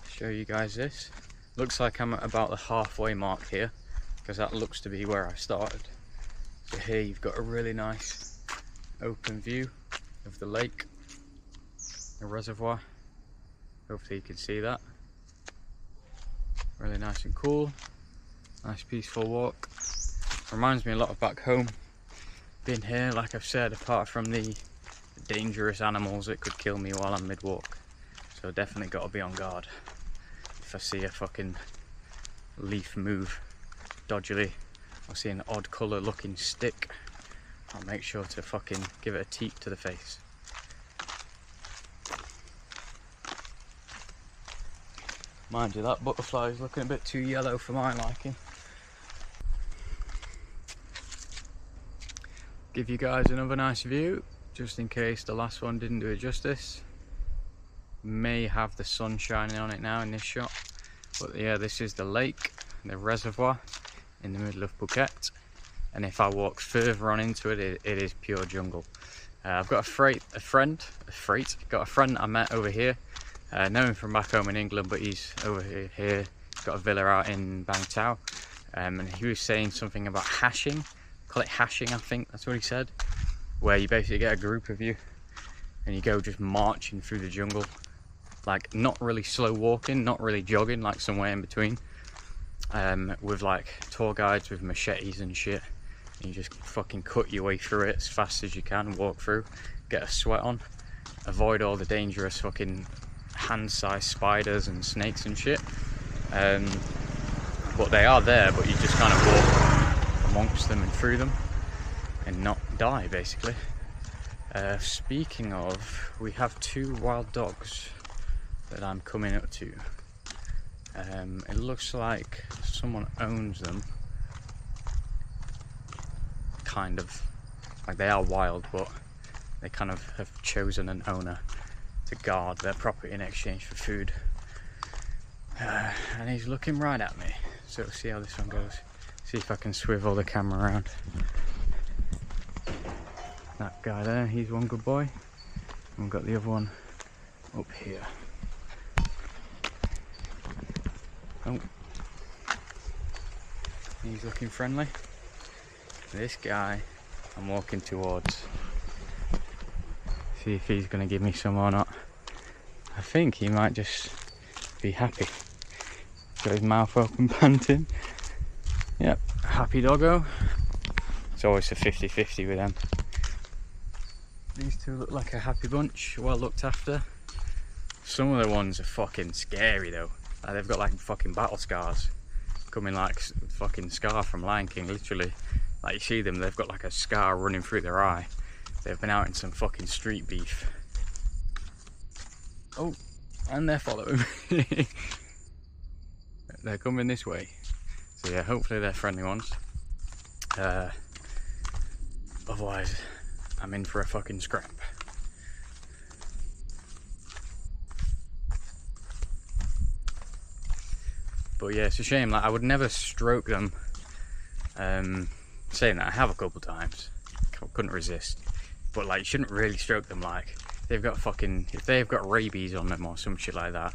Show you guys this. Looks like I'm at about the halfway mark here, because that looks to be where I started. So here you've got a really nice open view of the lake, the reservoir. Hopefully you can see that. Really nice and cool. Nice peaceful walk. Reminds me a lot of back home. Been here, like I've said, apart from the dangerous animals that could kill me while I'm mid-walk. So definitely got to be on guard. If I see a fucking leaf move dodgily, or see an odd colour looking stick, I'll make sure to fucking give it a teep to the face. Mind you, that butterfly is looking a bit too yellow for my liking. Give you guys another nice view, just in case the last one didn't do it justice. May have the sun shining on it now in this shot. But yeah, this is the lake, the reservoir in the middle of Phuket. And if I walk further on into it, it is pure jungle. I've got a friend I met over here. Know him from back home in England, but he's over here. He's got a villa out in Bang Tao. And he was saying something about hashing. Call it hashing, I think that's what he said. Where you basically get a group of you and you go just marching through the jungle. Like not really slow walking, not really jogging, like somewhere in between. With like tour guides with machetes and shit. You just fucking cut your way through it as fast as you can, walk through, get a sweat on, avoid all the dangerous fucking hand-sized spiders and snakes and shit. But they are there, but you just kind of walk amongst them and through them and not die, basically. Speaking of, we have 2 wild dogs that I'm coming up to. It looks like someone owns them. Kind of. Like, they are wild, but they kind of have chosen an owner to guard their property in exchange for food. And he's looking right at me. So we'll see how this one goes. See if I can swivel the camera around. That guy there, he's one good boy. And we've got the other one up here. Oh, he's looking friendly. This guy I'm walking towards. See if he's gonna give me some or not. I think he might just be happy. Got his mouth open, panting. Yep, happy doggo. It's always a 50-50 with them. These two look like a happy bunch, well looked after. Some of the ones are fucking scary though. Like, they've got like fucking battle scars. Coming like fucking Scar from Lion King, literally. Like, you see them, they've got like a scar running through their eye. They've been out in some fucking street beef. Oh, and they're following me. They're coming this way. So yeah, hopefully they're friendly ones. Otherwise, I'm in for a fucking scrap. But yeah, it's a shame. Like, I would never stroke them. Saying that, I have a couple times. Couldn't resist. But like, you shouldn't really stroke them. Like, they've got fucking, if they've got rabies on them or some shit like that,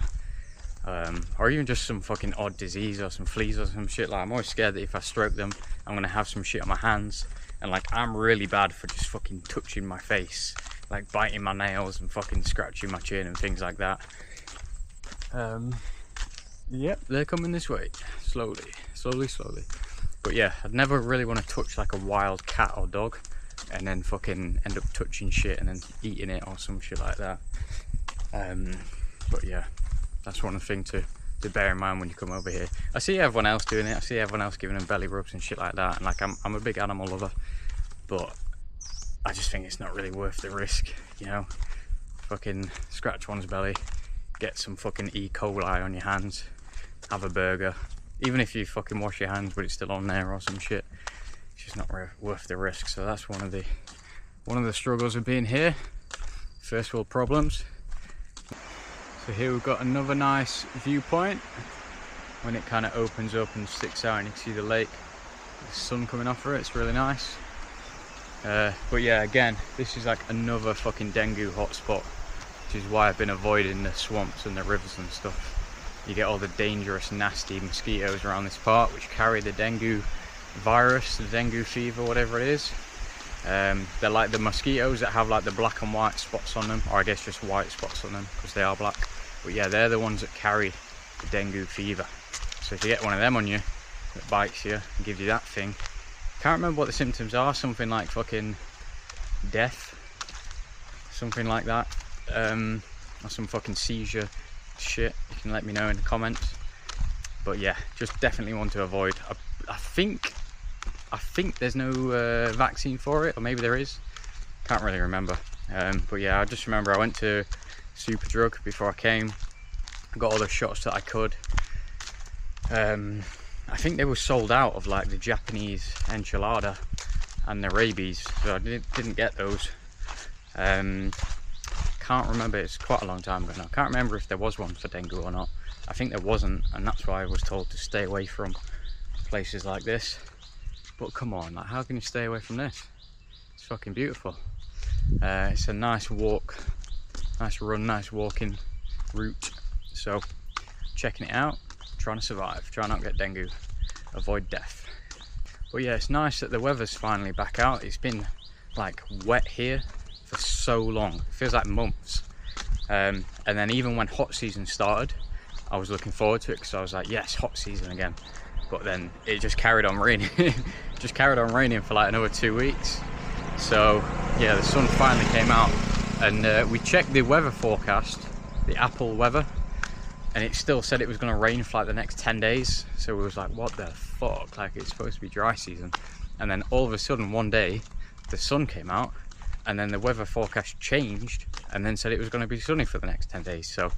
or even just some fucking odd disease or some fleas or some shit. Like, I'm always scared that if I stroke them, I'm gonna have some shit on my hands. And like, I'm really bad for just fucking touching my face, like biting my nails and fucking scratching my chin and things like that. Yep, they're coming this way, slowly. But yeah, I'd never really want to touch like a wild cat or dog and then fucking end up touching shit and then eating it or some shit like that. But yeah, that's one thing to bear in mind when you come over here. I see everyone else doing it. I see everyone else giving them belly rubs and shit like that. And like, I'm a big animal lover, but I just think it's not really worth the risk, you know? Fucking scratch one's belly, get some fucking E. coli on your hands, have a burger. Even if you fucking wash your hands but it's still on there or some shit, it's just not worth the risk. So that's one of the struggles of being here. First world problems. So here we've got another nice viewpoint when it kind of opens up and sticks out and you can see the lake, the sun coming off of it. It's really nice. But yeah, again, this is like another fucking dengue hotspot, which is why I've been avoiding the swamps and the rivers and stuff. You get all the dangerous, nasty mosquitoes around this part, which carry the dengue virus, the dengue fever, whatever it is. They're like the mosquitoes that have like the black and white spots on them, or I guess just white spots on them because they are black. But yeah, they're the ones that carry the dengue fever. So if you get one of them on you that bites you and gives you that thing, can't remember what the symptoms are, something like fucking death, something like that, or some fucking seizure shit. You can let me know in the comments. But yeah, just definitely one to avoid. I think there's no vaccine for it, or maybe there is, can't really remember. But yeah, I just remember I went to Superdrug before I came, I got all the shots that I could. I think they were sold out of like the Japanese enchilada and the rabies, so I didn't get those. Can't remember, it's quite a long time ago now. Can't remember if there was one for dengue or not. I think there wasn't, and that's why I was told to stay away from places like this. But come on, like, how can you stay away from this? It's fucking beautiful. It's a nice walk, nice run, nice walking route. So checking it out, trying to survive, try not to get dengue, avoid death. But yeah, it's nice that the weather's finally back out. It's been like wet here for so long, it feels like months. And then even when hot season started, I was looking forward to it because I was like, yes, hot season again. but then it just carried on raining. Just carried on raining for like another 2 weeks. So yeah, the sun finally came out, and we checked the weather forecast, the Apple weather, and it still said it was going to rain for like the next 10 days. So we was like, what the fuck, like it's supposed to be dry season. And then all of a sudden one day the sun came out, and then the weather forecast changed and then said it was going to be sunny for the next 10 days. So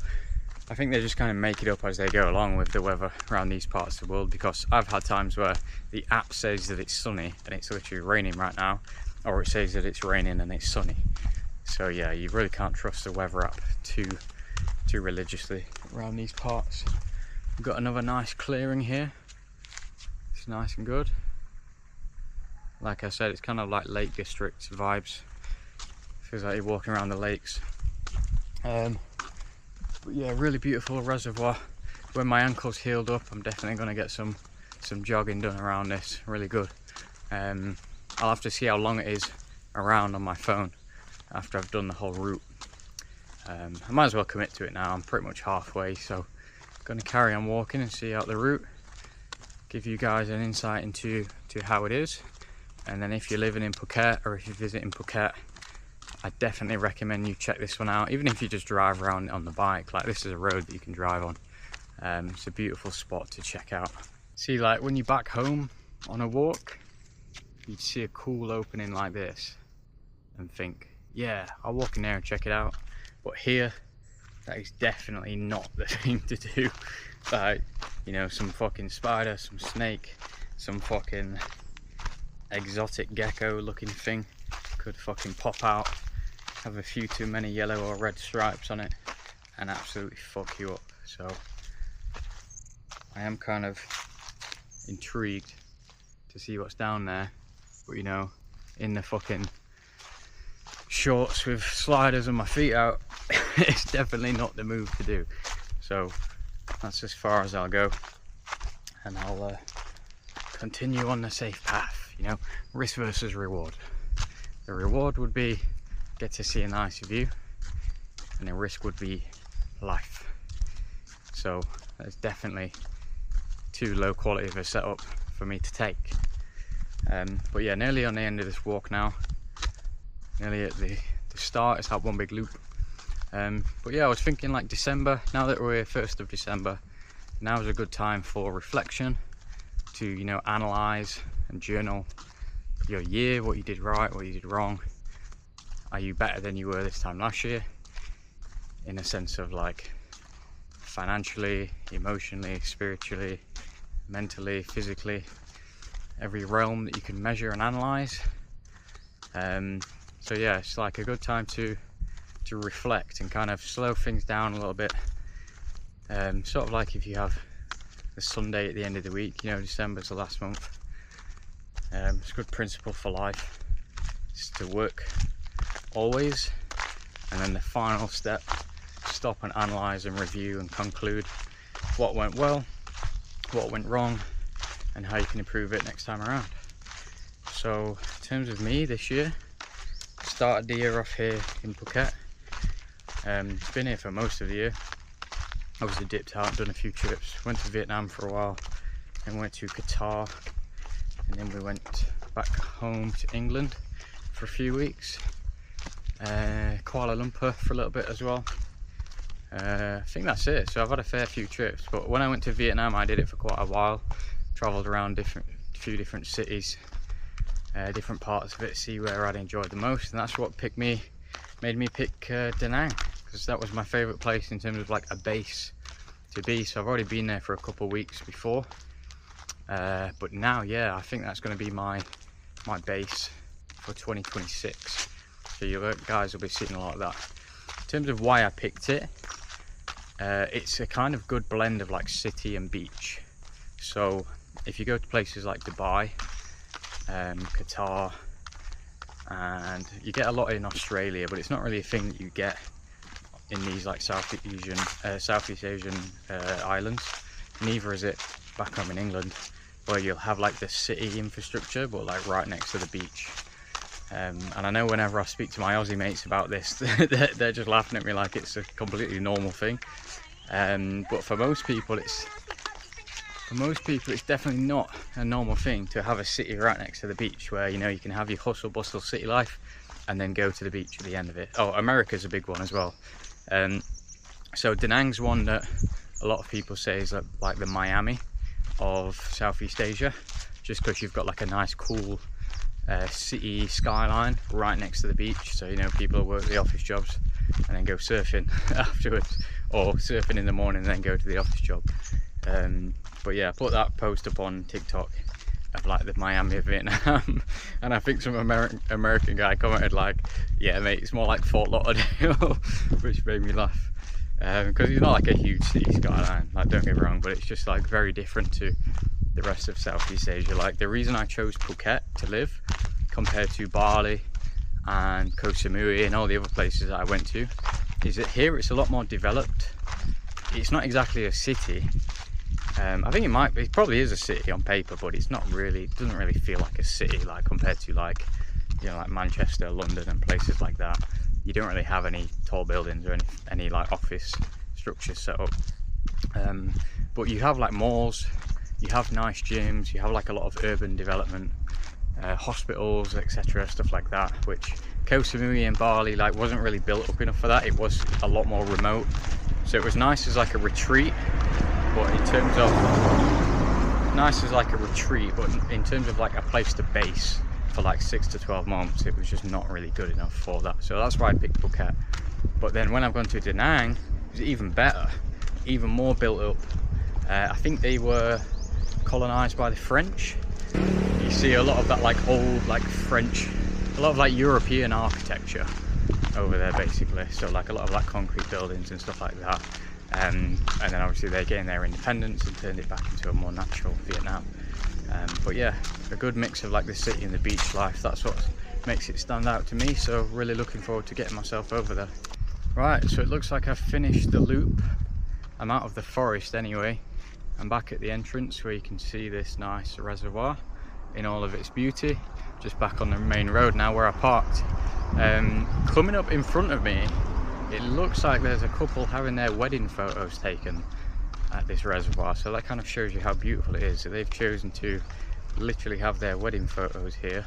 I think they just kind of make it up as they go along with the weather around these parts of the world, because I've had times where the app says that it's sunny and it's literally raining right now, or it says that it's raining and it's sunny. So yeah, you really can't trust the weather app too religiously around these parts. We've got another nice clearing here. It's nice and good. Like I said, it's kind of like Lake District vibes. Feels like you're walking around the lakes. But yeah, really beautiful reservoir. When my ankle's healed up, I'm definitely going to get some jogging done around this. Really good. I'll have to see how long it is around on my phone after I've done the whole route. I might as well commit to it now. I'm pretty much halfway, so I'm going to carry on walking and see out the route. Give you guys an insight into how it is. And then if you're living in Phuket, or if you're visiting Phuket, I definitely recommend you check this one out. Even if you just drive around on the bike, like this is a road that you can drive on. It's a beautiful spot to check out. See, like when you're back home on a walk, you'd see a cool opening like this and think, yeah, I'll walk in there and check it out. But here, that is definitely not the thing to do. Like, you know, some fucking spider, some snake, some fucking exotic gecko looking thing could fucking pop out, have a few too many yellow or red stripes on it, and absolutely fuck you up. So I am kind of intrigued to see what's down there, but you know, in the fucking shorts with sliders and my feet out, it's definitely not the move to do. So that's as far as I'll go, and I'll continue on the safe path. You know, risk versus reward. The reward would be get to see a nice view, and the risk would be life. So that's definitely too low quality of a setup for me to take. But yeah, nearly on the end of this walk now. Nearly at the start. It's that one big loop. But yeah, I was thinking like December, now that we're 1st of December, now is a good time for reflection, to, you know, analyze and journal your year, what you did right, what you did wrong. Are you better than you were this time last year, in a sense of like financially, emotionally, spiritually, mentally, physically, every realm that you can measure and analyze. So yeah, it's like a good time to reflect and kind of slow things down a little bit. Sort of like if you have the Sunday at the end of the week, you know, December's the last month. It's a good principle for life. It's to work always, and then the final step, stop and analyze and review and conclude what went well, what went wrong, and how you can improve it next time around. So in terms of me this year, started the year off here in Phuket. It's been here for most of the year. Obviously dipped out and done a few trips. Went to Vietnam for a while, then went to Qatar, and then we went back home to England for a few weeks. Kuala Lumpur for a little bit as well. I think that's it. So I've had a fair few trips, but when I went to Vietnam I did it for quite a while. Travelled around a few different cities, different parts of it, see where I'd enjoyed the most, and that's what made me pick Da Nang, because that was my favourite place in terms of like a base to be. So I've already been there for a couple of weeks before, but now, yeah, I think that's going to be my base for 2026. So you guys will be seeing a lot of that. In terms of why I picked it, it's a kind of good blend of like city and beach. So if you go to places like Dubai, Qatar, and you get a lot in Australia, but it's not really a thing that you get in these like Southeast Asian islands. Neither is it back home in England, where you'll have like the city infrastructure but like right next to the beach. And I know whenever I speak to my Aussie mates about this, they're just laughing at me like it's a completely normal thing. But for most people, For most people, it's definitely not a normal thing to have a city right next to the beach where, you know, you can have your hustle bustle city life and then go to the beach at the end of it. Oh, America's a big one as well. So Da Nang's one that a lot of people say is like the Miami of Southeast Asia, just because you've got like a nice cool city skyline right next to the beach. So, you know, people work the office jobs and then go surfing afterwards, or surfing in the morning and then go to the office job. But yeah, I put that post up on TikTok of like the Miami of Vietnam, and I think some American guy commented like, yeah mate, it's more like Fort Lauderdale, which made me laugh, because it's not like a huge city skyline, like, don't get me wrong, but it's just like very different to the rest of Southeast Asia. Like, the reason I chose Phuket to live compared to Bali and Koh Samui and all the other places that I went to is that here it's a lot more developed. It's not exactly a city. I think it probably is a city on paper, but it's not really, it doesn't really feel like a city, like compared to like, you know, like Manchester, London and places like that. You don't really have any tall buildings or any like office structures set up. But you have like malls, you have nice gyms, you have like a lot of urban development, hospitals, etc., stuff like that, which Koh Samui and Bali like wasn't really built up enough for that. It was a lot more remote, so it was nice as like a retreat, but in terms of in terms of like a place to base for like 6 to 12 months, it was just not really good enough for that. So that's why I picked Phuket. But then when I've gone to Da Nang, it was even better, even more built up. I think they were colonized by the French. You see a lot of that like old like French, a lot of like European architecture over there basically. So like a lot of like concrete buildings and stuff like that. And then obviously they're getting their independence and turned it back into a more natural Vietnam. But yeah, a good mix of like the city and the beach life. That's what makes it stand out to me. So really looking forward to getting myself over there. Right, so it looks like I've finished the loop. I'm out of the forest anyway. I'm back at the entrance where you can see this nice reservoir in all of its beauty. Just back on the main road now where I parked. Coming up in front of me, it looks like there's a couple having their wedding photos taken at this reservoir. So that kind of shows you how beautiful it is. So they've chosen to literally have their wedding photos here.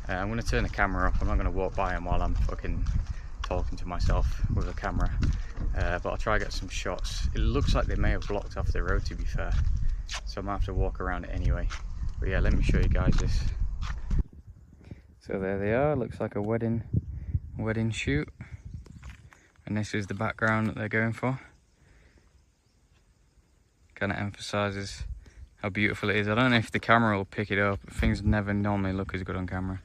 I'm going to turn the camera off. I'm not going to walk by them while I'm fucking talking to myself with a camera. But I'll try to get some shots. It looks like they may have blocked off the road, to be fair. So I might have to walk around it anyway. But yeah, let me show you guys this. So there they are. Looks like a wedding shoot. And this is the background that they're going for. Kind of emphasizes how beautiful it is. I don't know if the camera will pick it up. Things never normally look as good on camera.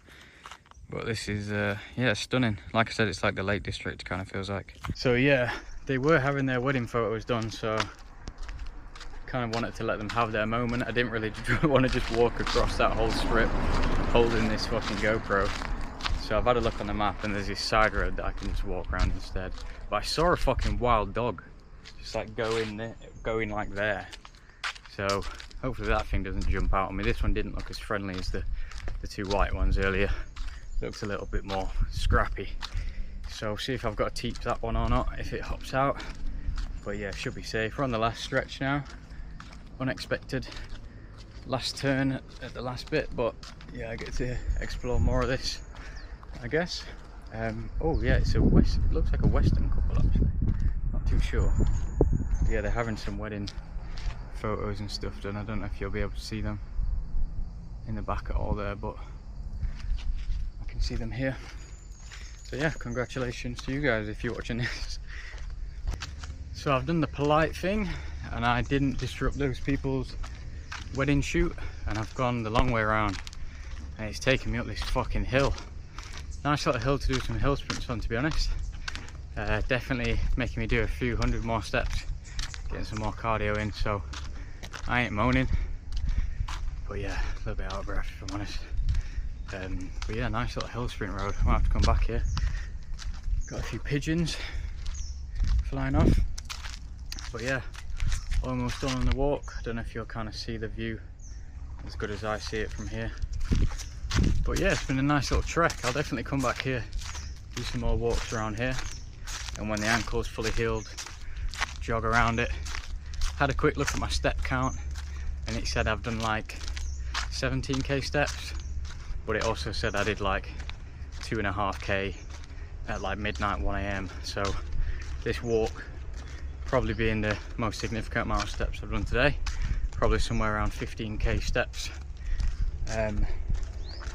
But this is, yeah, stunning. Like I said, it's like the Lake District, kind of feels like. So yeah, they were having their wedding photos done, so kind of wanted to let them have their moment. I didn't really want to just walk across that whole strip holding this fucking GoPro. So I've had a look on the map and there's this side road that I can just walk around instead. But I saw a fucking wild dog just like going like there. So hopefully that thing doesn't jump out on me. This one didn't look as friendly as the two white ones earlier. Looks a little bit more scrappy. So see if I've got to teach that one or not, if it hops out. But yeah, should be safe. We're on the last stretch now. Unexpected last turn at the last bit, but yeah, I get to explore more of this, I guess. Oh yeah, it looks like a Western couple actually. Not too sure. But yeah, they're having some wedding photos and stuff done. I don't know if you'll be able to see them in the back at all there, but I can see them here. So yeah, congratulations to you guys if you're watching this. So I've done the polite thing and I didn't disrupt those people's wedding shoot, and I've gone the long way around and it's taken me up this fucking hill. Nice little hill to do some hill sprints on, to be honest. Definitely making me do a few hundred more steps, getting some more cardio in, so I ain't moaning. But yeah, a little bit out of breath if I'm honest. But yeah, nice little hill sprint road. I might have to come back here. Got a few pigeons flying off. But yeah, almost done on the walk. I don't know if you'll kind of see the view as good as I see it from here. But yeah, it's been a nice little trek. I'll definitely come back here, do some more walks around here, and when the ankle's fully healed, jog around it. Had a quick look at my step count, and it said I've done like 17k steps, but it also said I did like 2.5k at like midnight, 1 AM. So this walk probably being the most significant amount of steps I've done today, probably somewhere around 15k steps.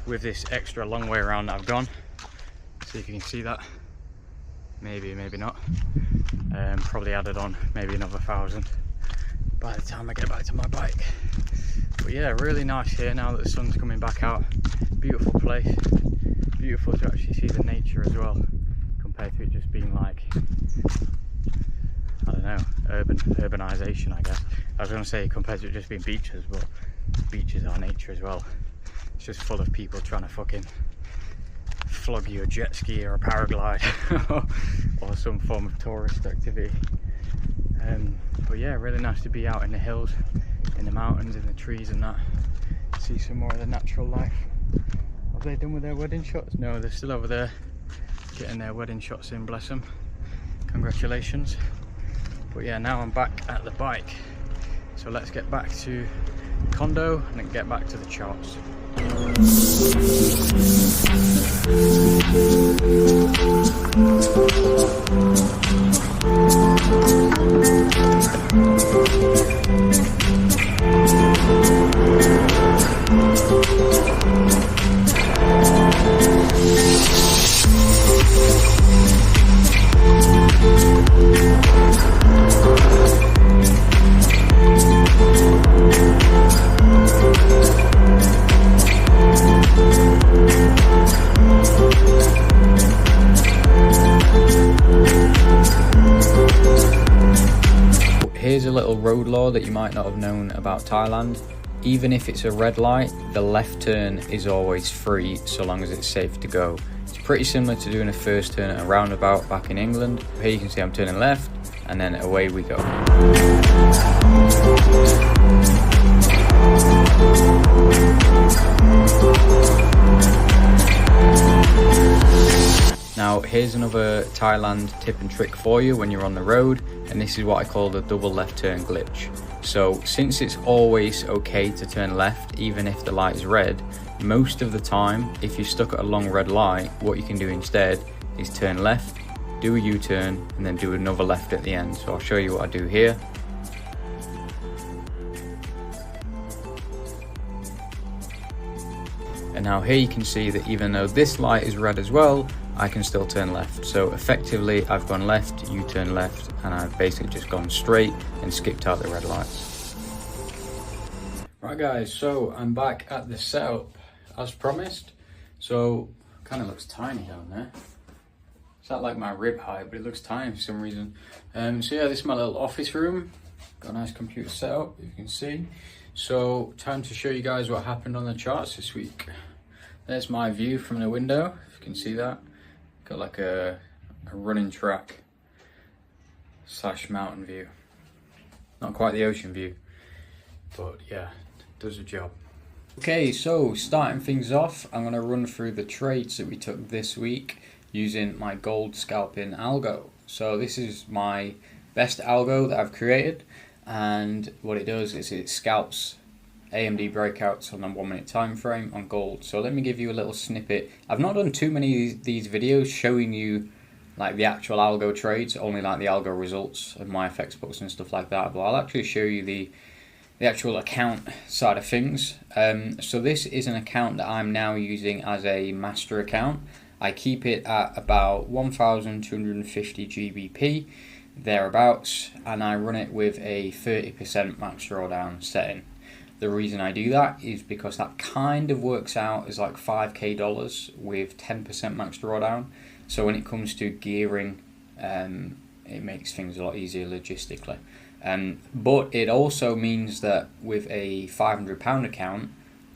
With this extra long way around that I've gone, see if you can see that, maybe not, probably added on maybe another 1,000 by the time I get back to my bike. But yeah, really nice here now that the sun's coming back out. Beautiful place, beautiful to actually see the nature as well, compared to it just being like, I don't know, urbanization, I guess. I was going to say compared to it just being beaches, but beaches are nature as well. It's just full of people trying to fucking flog you a jet ski or a paraglide or some form of tourist activity. But yeah, really nice to be out in the hills, in the mountains, in the trees and that. See some more of the natural life. Have they done with their wedding shots? No, they're still over there getting their wedding shots in, bless them. Congratulations. But yeah, now I'm back at the bike. So let's get back to the condo and then get back to the charts. Here's a little road law that you might not have known about Thailand. Even if it's a red light, the left turn is always free so long as it's safe to go. It's pretty similar to doing a first turn at a roundabout back in England. Here you can see I'm turning left and then away we go. Now here's another Thailand tip and trick for you when you're on the road, and this is what I call the double left turn glitch. So since it's always okay to turn left even if the light is red, most of the time if you're stuck at a long red light, what you can do instead is turn left, do a U-turn and then do another left at the end. So I'll show you what I do here. And now here you can see that even though this light is red as well, I can still turn left. So effectively I've gone left, U-turn left, and I've basically just gone straight and skipped out the red lights. Right guys, so I'm back at the setup as promised. So kind of looks tiny down there. It's not like my rib height, but it looks tiny for some reason. So yeah, this is my little office room. Got a nice computer setup, you can see. So time to show you guys what happened on the charts this week. There's my view from the window, if you can see that. Got like a running track / mountain view. Not quite the ocean view, but yeah, does the job. Okay, so starting things off, I'm gonna run through the trades that we took this week using my gold scalping algo. So this is my best algo that I've created, and what it does is it scalps AMD breakouts on a 1 minute time frame on gold. So let me give you a little snippet. I've not done too many of these videos showing you like the actual algo trades, only like the algo results of my FX books and stuff like that, but I'll actually show you the actual account side of things. So this is an account that I'm now using as a master account. I keep it at about 1250 GBP thereabouts, and I run it with a 30% max drawdown setting. The reason I do that is because that kind of works out as like $5K with 10% max drawdown. So when it comes to gearing, it makes things a lot easier logistically. But it also means that with a £500 account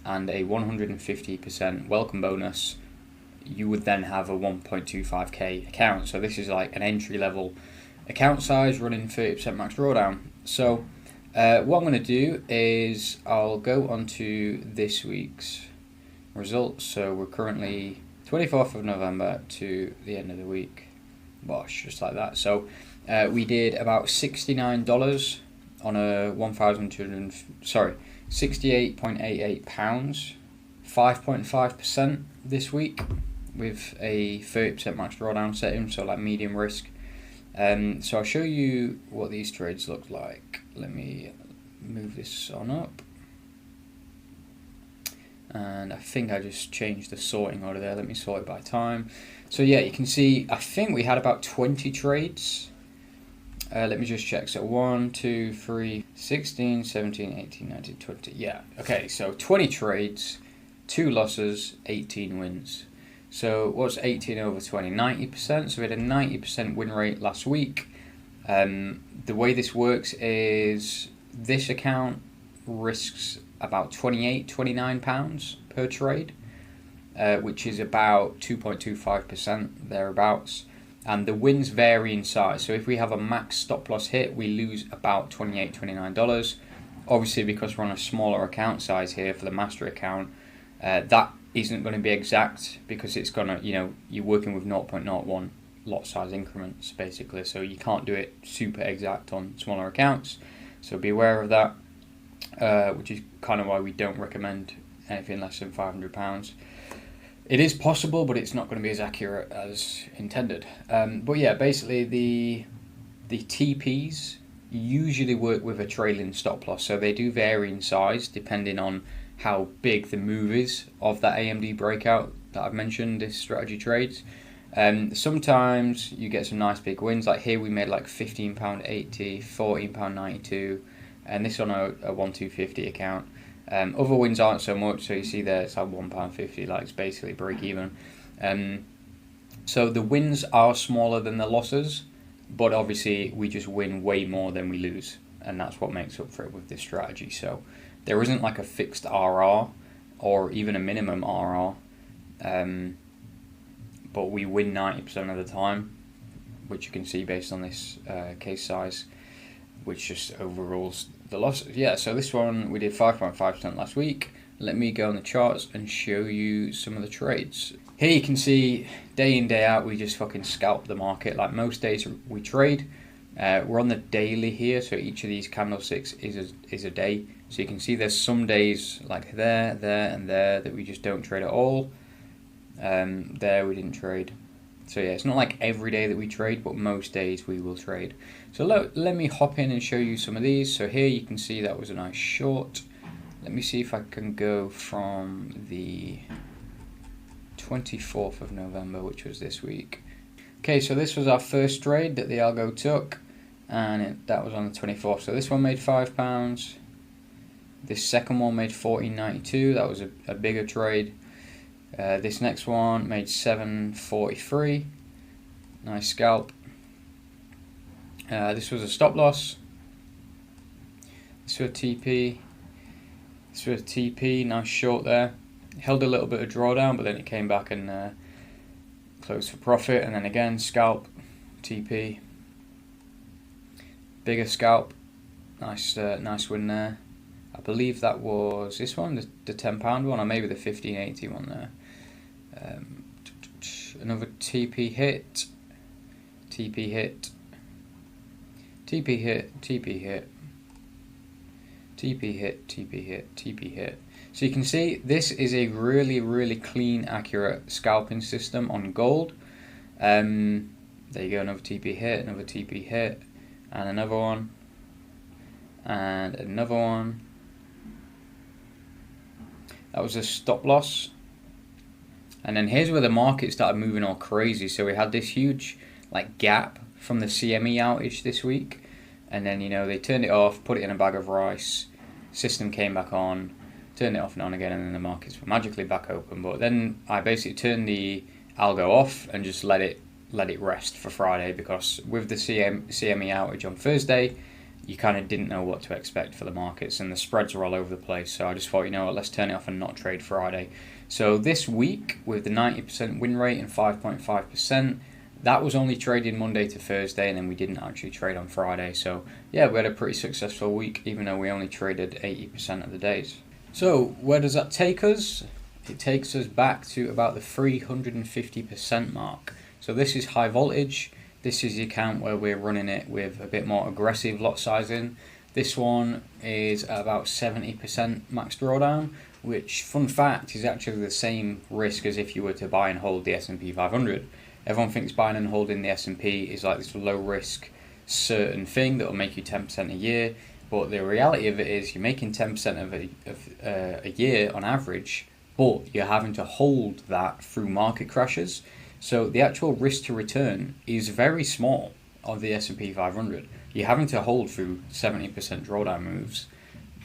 and a 150% welcome bonus, you would then have a 1.25K account. So this is like an entry level account size running 30% max drawdown. So what I'm going to do is I'll go on to this week's results. So we're currently 24th of November to the end of the week. Bosh, just like that. So we did about $69 on a £68.88, 5.5% this week with a 30% max drawdown setting, so like medium risk. So I'll show you what these trades look like. Let me move this on up. And I think I just changed the sorting order there. Let me sort it by time. So yeah, you can see, I think we had about 20 trades. Let me just check. So 1, 2, 3, 16, 17, 18, 19, 20. Yeah, okay, so 20 trades, 2 losses, 18 wins. So what's 18 over 20? 90%. So we had a 90% win rate last week. The way this works is this account risks about £29 per trade, which is about 2.25% thereabouts. And the wins vary in size. So if we have a max stop loss hit, we lose about $28, $29. Obviously, because we're on a smaller account size here for the master account, that isn't going to be exact, because it's going to, you're working with 0.01 lot size increments basically. So you can't do it super exact on smaller accounts. So be aware of that, which is kind of why we don't recommend anything less than £500. It is possible, but it's not going to be as accurate as intended. But yeah, basically the TPs usually work with a trailing stop loss, so they do vary in size depending on how big the move is of that AMD breakout that I've mentioned, this strategy trades. Sometimes you get some nice big wins, like here we made like £15.80, £14.92, and this on a 1-250 account. Other wins aren't so much, so you see there it's like £1.50, like it's basically break even. So the wins are smaller than the losses, but obviously we just win way more than we lose, and that's what makes up for it with this strategy. So there isn't like a fixed RR or even a minimum RR, but we win 90% of the time, which you can see based on this case size, which just overrules the losses. Yeah, so this one we did 5.5% last week. Let me go on the charts and show you some of the trades. Here you can see day in, day out, we just fucking scalp the market. Like most days we trade. We're on the daily here, so each of these candlesticks is a day. So you can see there's some days like there, and there that we just don't trade at all. There we didn't trade. So yeah, it's not like every day that we trade, but most days we will trade. So let me hop in and show you some of these. So here you can see that was a nice short. Let me see if I can go from the 24th of November, which was this week. Okay, so this was our first trade that the algo took, and that was on the 24th. So this one made £5. This second one made $14.92. That was a bigger trade. This next one made $7.43. Nice scalp. This was a stop loss. This was a TP. This was a TP. Nice short there. Held a little bit of drawdown, but then it came back and closed for profit. And then again, scalp, TP. Bigger scalp. Nice, nice win there. I believe that was this one, the £10 one, or maybe the 15.80 one there. Another TP hit, TP hit, TP hit, TP hit, TP hit, TP hit, TP hit. So you can see this is a really clean, accurate scalping system on gold. There you go, another TP hit, another TP hit, and another one, and another one. That was a stop loss. And then here's where the market started moving all crazy. So we had this huge like gap from the CME outage this week, and then they turned it off, put it in a bag of rice, system came back on, turned it off and on again, and then the markets were magically back open. But then I basically turned the algo off and just let it rest for Friday, because with the CME outage on Thursday, you kind of didn't know what to expect for the markets, and the spreads were all over the place. So I just thought, what, let's turn it off and not trade Friday. So this week, with the 90% win rate and 5.5%, that was only trading Monday to Thursday, and then we didn't actually trade on Friday. So yeah, we had a pretty successful week, even though we only traded 80% of the days. So where does that take us? It takes us back to about the 350% mark. So this is high voltage. This is the account where we're running it with a bit more aggressive lot sizing. This one is at about 70% max drawdown, which, fun fact, is actually the same risk as if you were to buy and hold the S&P 500. Everyone thinks buying and holding the S&P is like this low risk certain thing that will make you 10% a year, but the reality of it is you're making 10% of a year on average, but you're having to hold that through market crashes. So the actual risk to return is very small of the S&P 500. You're having to hold through 70% drawdown moves,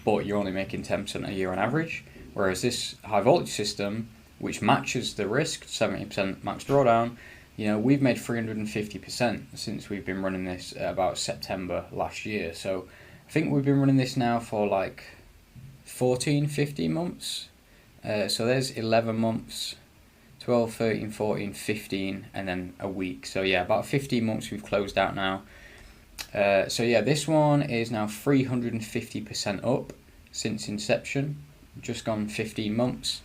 but you're only making 10% a year on average. Whereas this high voltage system, which matches the risk, 70% max drawdown, we've made 350% since we've been running this about September last year. So I think we've been running this now for like 14, 15 months. So there's 11 months, 12, 13, 14, 15, and then a week. So yeah, about 15 months we've closed out now. So yeah, this one is now 350% up since inception, just gone 15 months.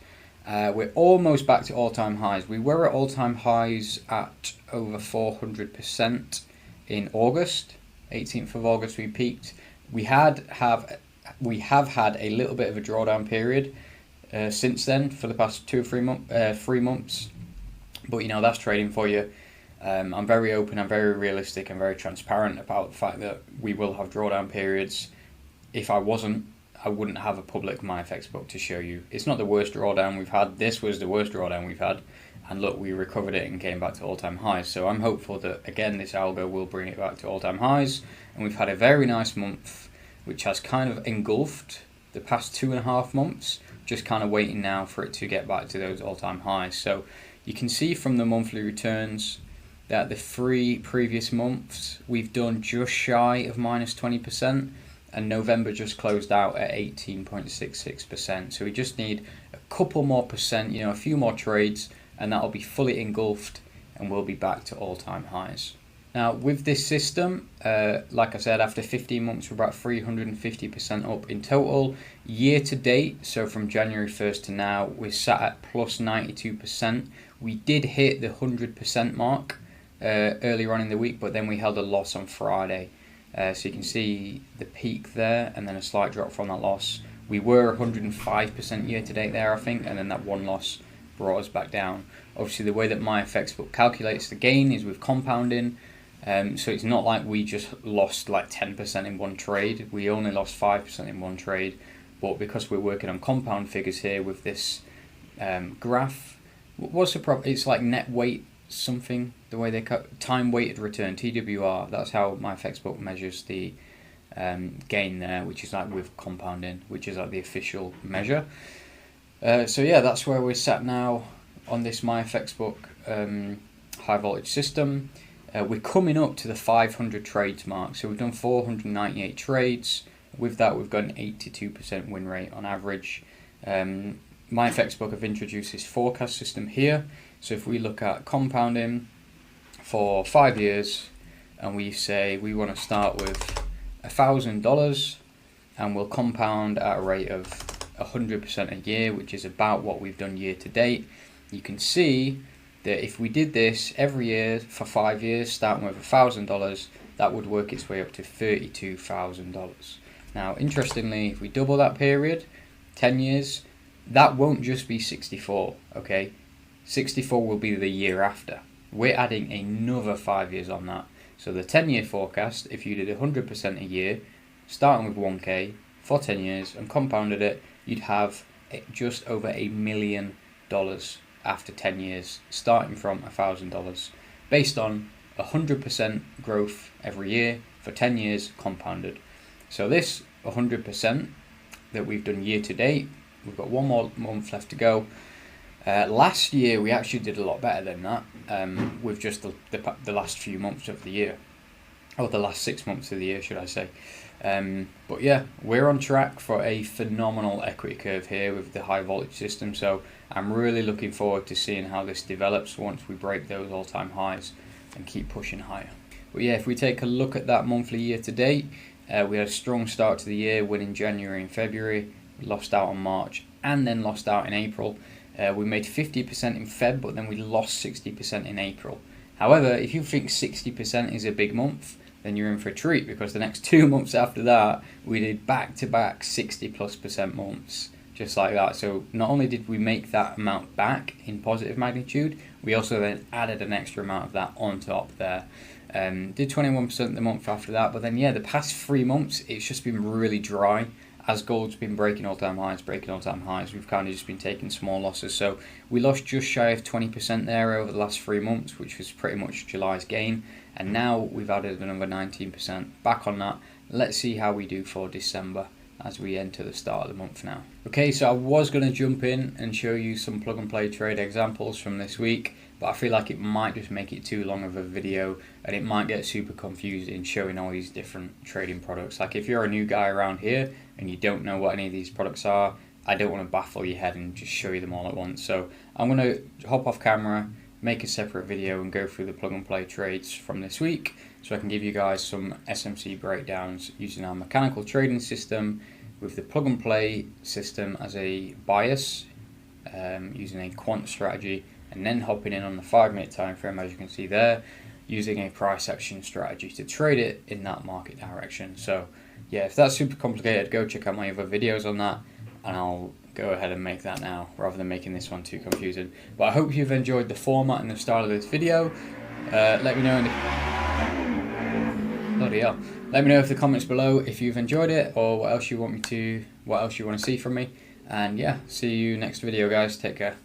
We're almost back to all-time highs. We were at all-time highs at over 400% in August. 18th of August we peaked. We have had a little bit of a drawdown period since then for the past 2 or 3 months. But that's trading for you. I'm very open, I'm very realistic, I'm very transparent about the fact that we will have drawdown periods. If I wasn't, I wouldn't have a public MonedaFX book to show you. It's not the worst drawdown we've had. This was the worst drawdown we've had. And look, we recovered it and came back to all-time highs. So I'm hopeful that, again, this algo will bring it back to all-time highs. And we've had a very nice month, which has kind of engulfed the past 2.5 months, just kind of waiting now for it to get back to those all-time highs. So you can see from the monthly returns that the 3 previous months, we've done just shy of minus 20%. And November just closed out at 18.66%. So we just need a couple more percent, a few more trades, and that'll be fully engulfed and we'll be back to all-time highs. Now with this system, like I said, after 15 months we're about 350% up in total. Year to date, so from January 1st to now, we're sat at plus 92%. We did hit the 100% mark earlier on in the week, but then we held a loss on Friday. So you can see the peak there and then a slight drop from that loss. We were 105% year to date there, I think, and then that one loss brought us back down. Obviously the way that MonedaFX book calculates the gain is with compounding. So it's not like we just lost like 10% in one trade. We only lost 5% in one trade, but because we're working on compound figures here with this graph, what's the problem? It's like net weight something, the way they cut time weighted return, TWR. That's how MonedaFX book measures the gain there, which is like with compounding, which is like the official measure. So yeah, that's where we're sat now on this MonedaFX book high voltage system. We're coming up to the 500 trades mark, so we've done 498 trades. With that, we've got an 82% win rate on average. MonedaFX book have introduced this forecast system here. So if we look at compounding for 5 years and we say we want to start with $1,000 and we'll compound at a rate of 100% a year, which is about what we've done year to date, you can see that if we did this every year for 5 years, starting with $1,000, that would work its way up to $32,000. Now, interestingly, if we double that period, 10 years, that won't just be 64, okay? 64 will be the year after. We're adding another 5 years on that. So the 10-year forecast, if you did 100% a year, starting with 1K for 10 years and compounded it, you'd have just over $1 million after 10 years, starting from $1,000, based on 100% growth every year for 10 years compounded. So this 100% that we've done year to date, we've got one more month left to go. Last year we actually did a lot better than that with just the last few months of the year, or the last 6 months of the year, should I say. But yeah, we're on track for a phenomenal equity curve here with the high voltage system, so I'm really looking forward to seeing how this develops once we break those all-time highs and keep pushing higher. But yeah, if we take a look at that monthly year to date, we had a strong start to the year, winning January and February. We lost out on March and then lost out in April. We made 50% in Feb, but then we lost 60% in April. However, if you think 60% is a big month, then you're in for a treat, because the next 2 months after that, we did back-to-back 60+% months, just like that. So not only did we make that amount back in positive magnitude, we also then added an extra amount of that on top there. Did 21% the month after that, but then yeah, the past 3 months, it's just been really dry. As gold's been breaking all-time highs, we've kind of just been taking small losses. So we lost just shy of 20% there over the last 3 months, which was pretty much July's gain. And now we've added another 19% back on that. Let's see how we do for December as we enter the start of the month now. Okay, so I was going to jump in and show you some plug and play trade examples from this week, but I feel like it might just make it too long of a video and it might get super confusing showing all these different trading products. Like if you're a new guy around here and you don't know what any of these products are, I don't want to baffle your head and just show you them all at once. So I'm going to hop off camera, make a separate video and go through the plug and play trades from this week, so I can give you guys some SMC breakdowns using our mechanical trading system with the plug and play system as a bias, using a quant strategy, and then hopping in on the 5-minute time frame, as you can see there, using a price action strategy to trade it in that market direction. So yeah, if that's super complicated, go check out my other videos on that, and I'll go ahead and make that now rather than making this one too confusing. But I hope you've enjoyed the format and the style of this video. Let me know in the let me know in the comments below if you've enjoyed it, or what else you want to see from me. And yeah, see you next video, guys. Take care.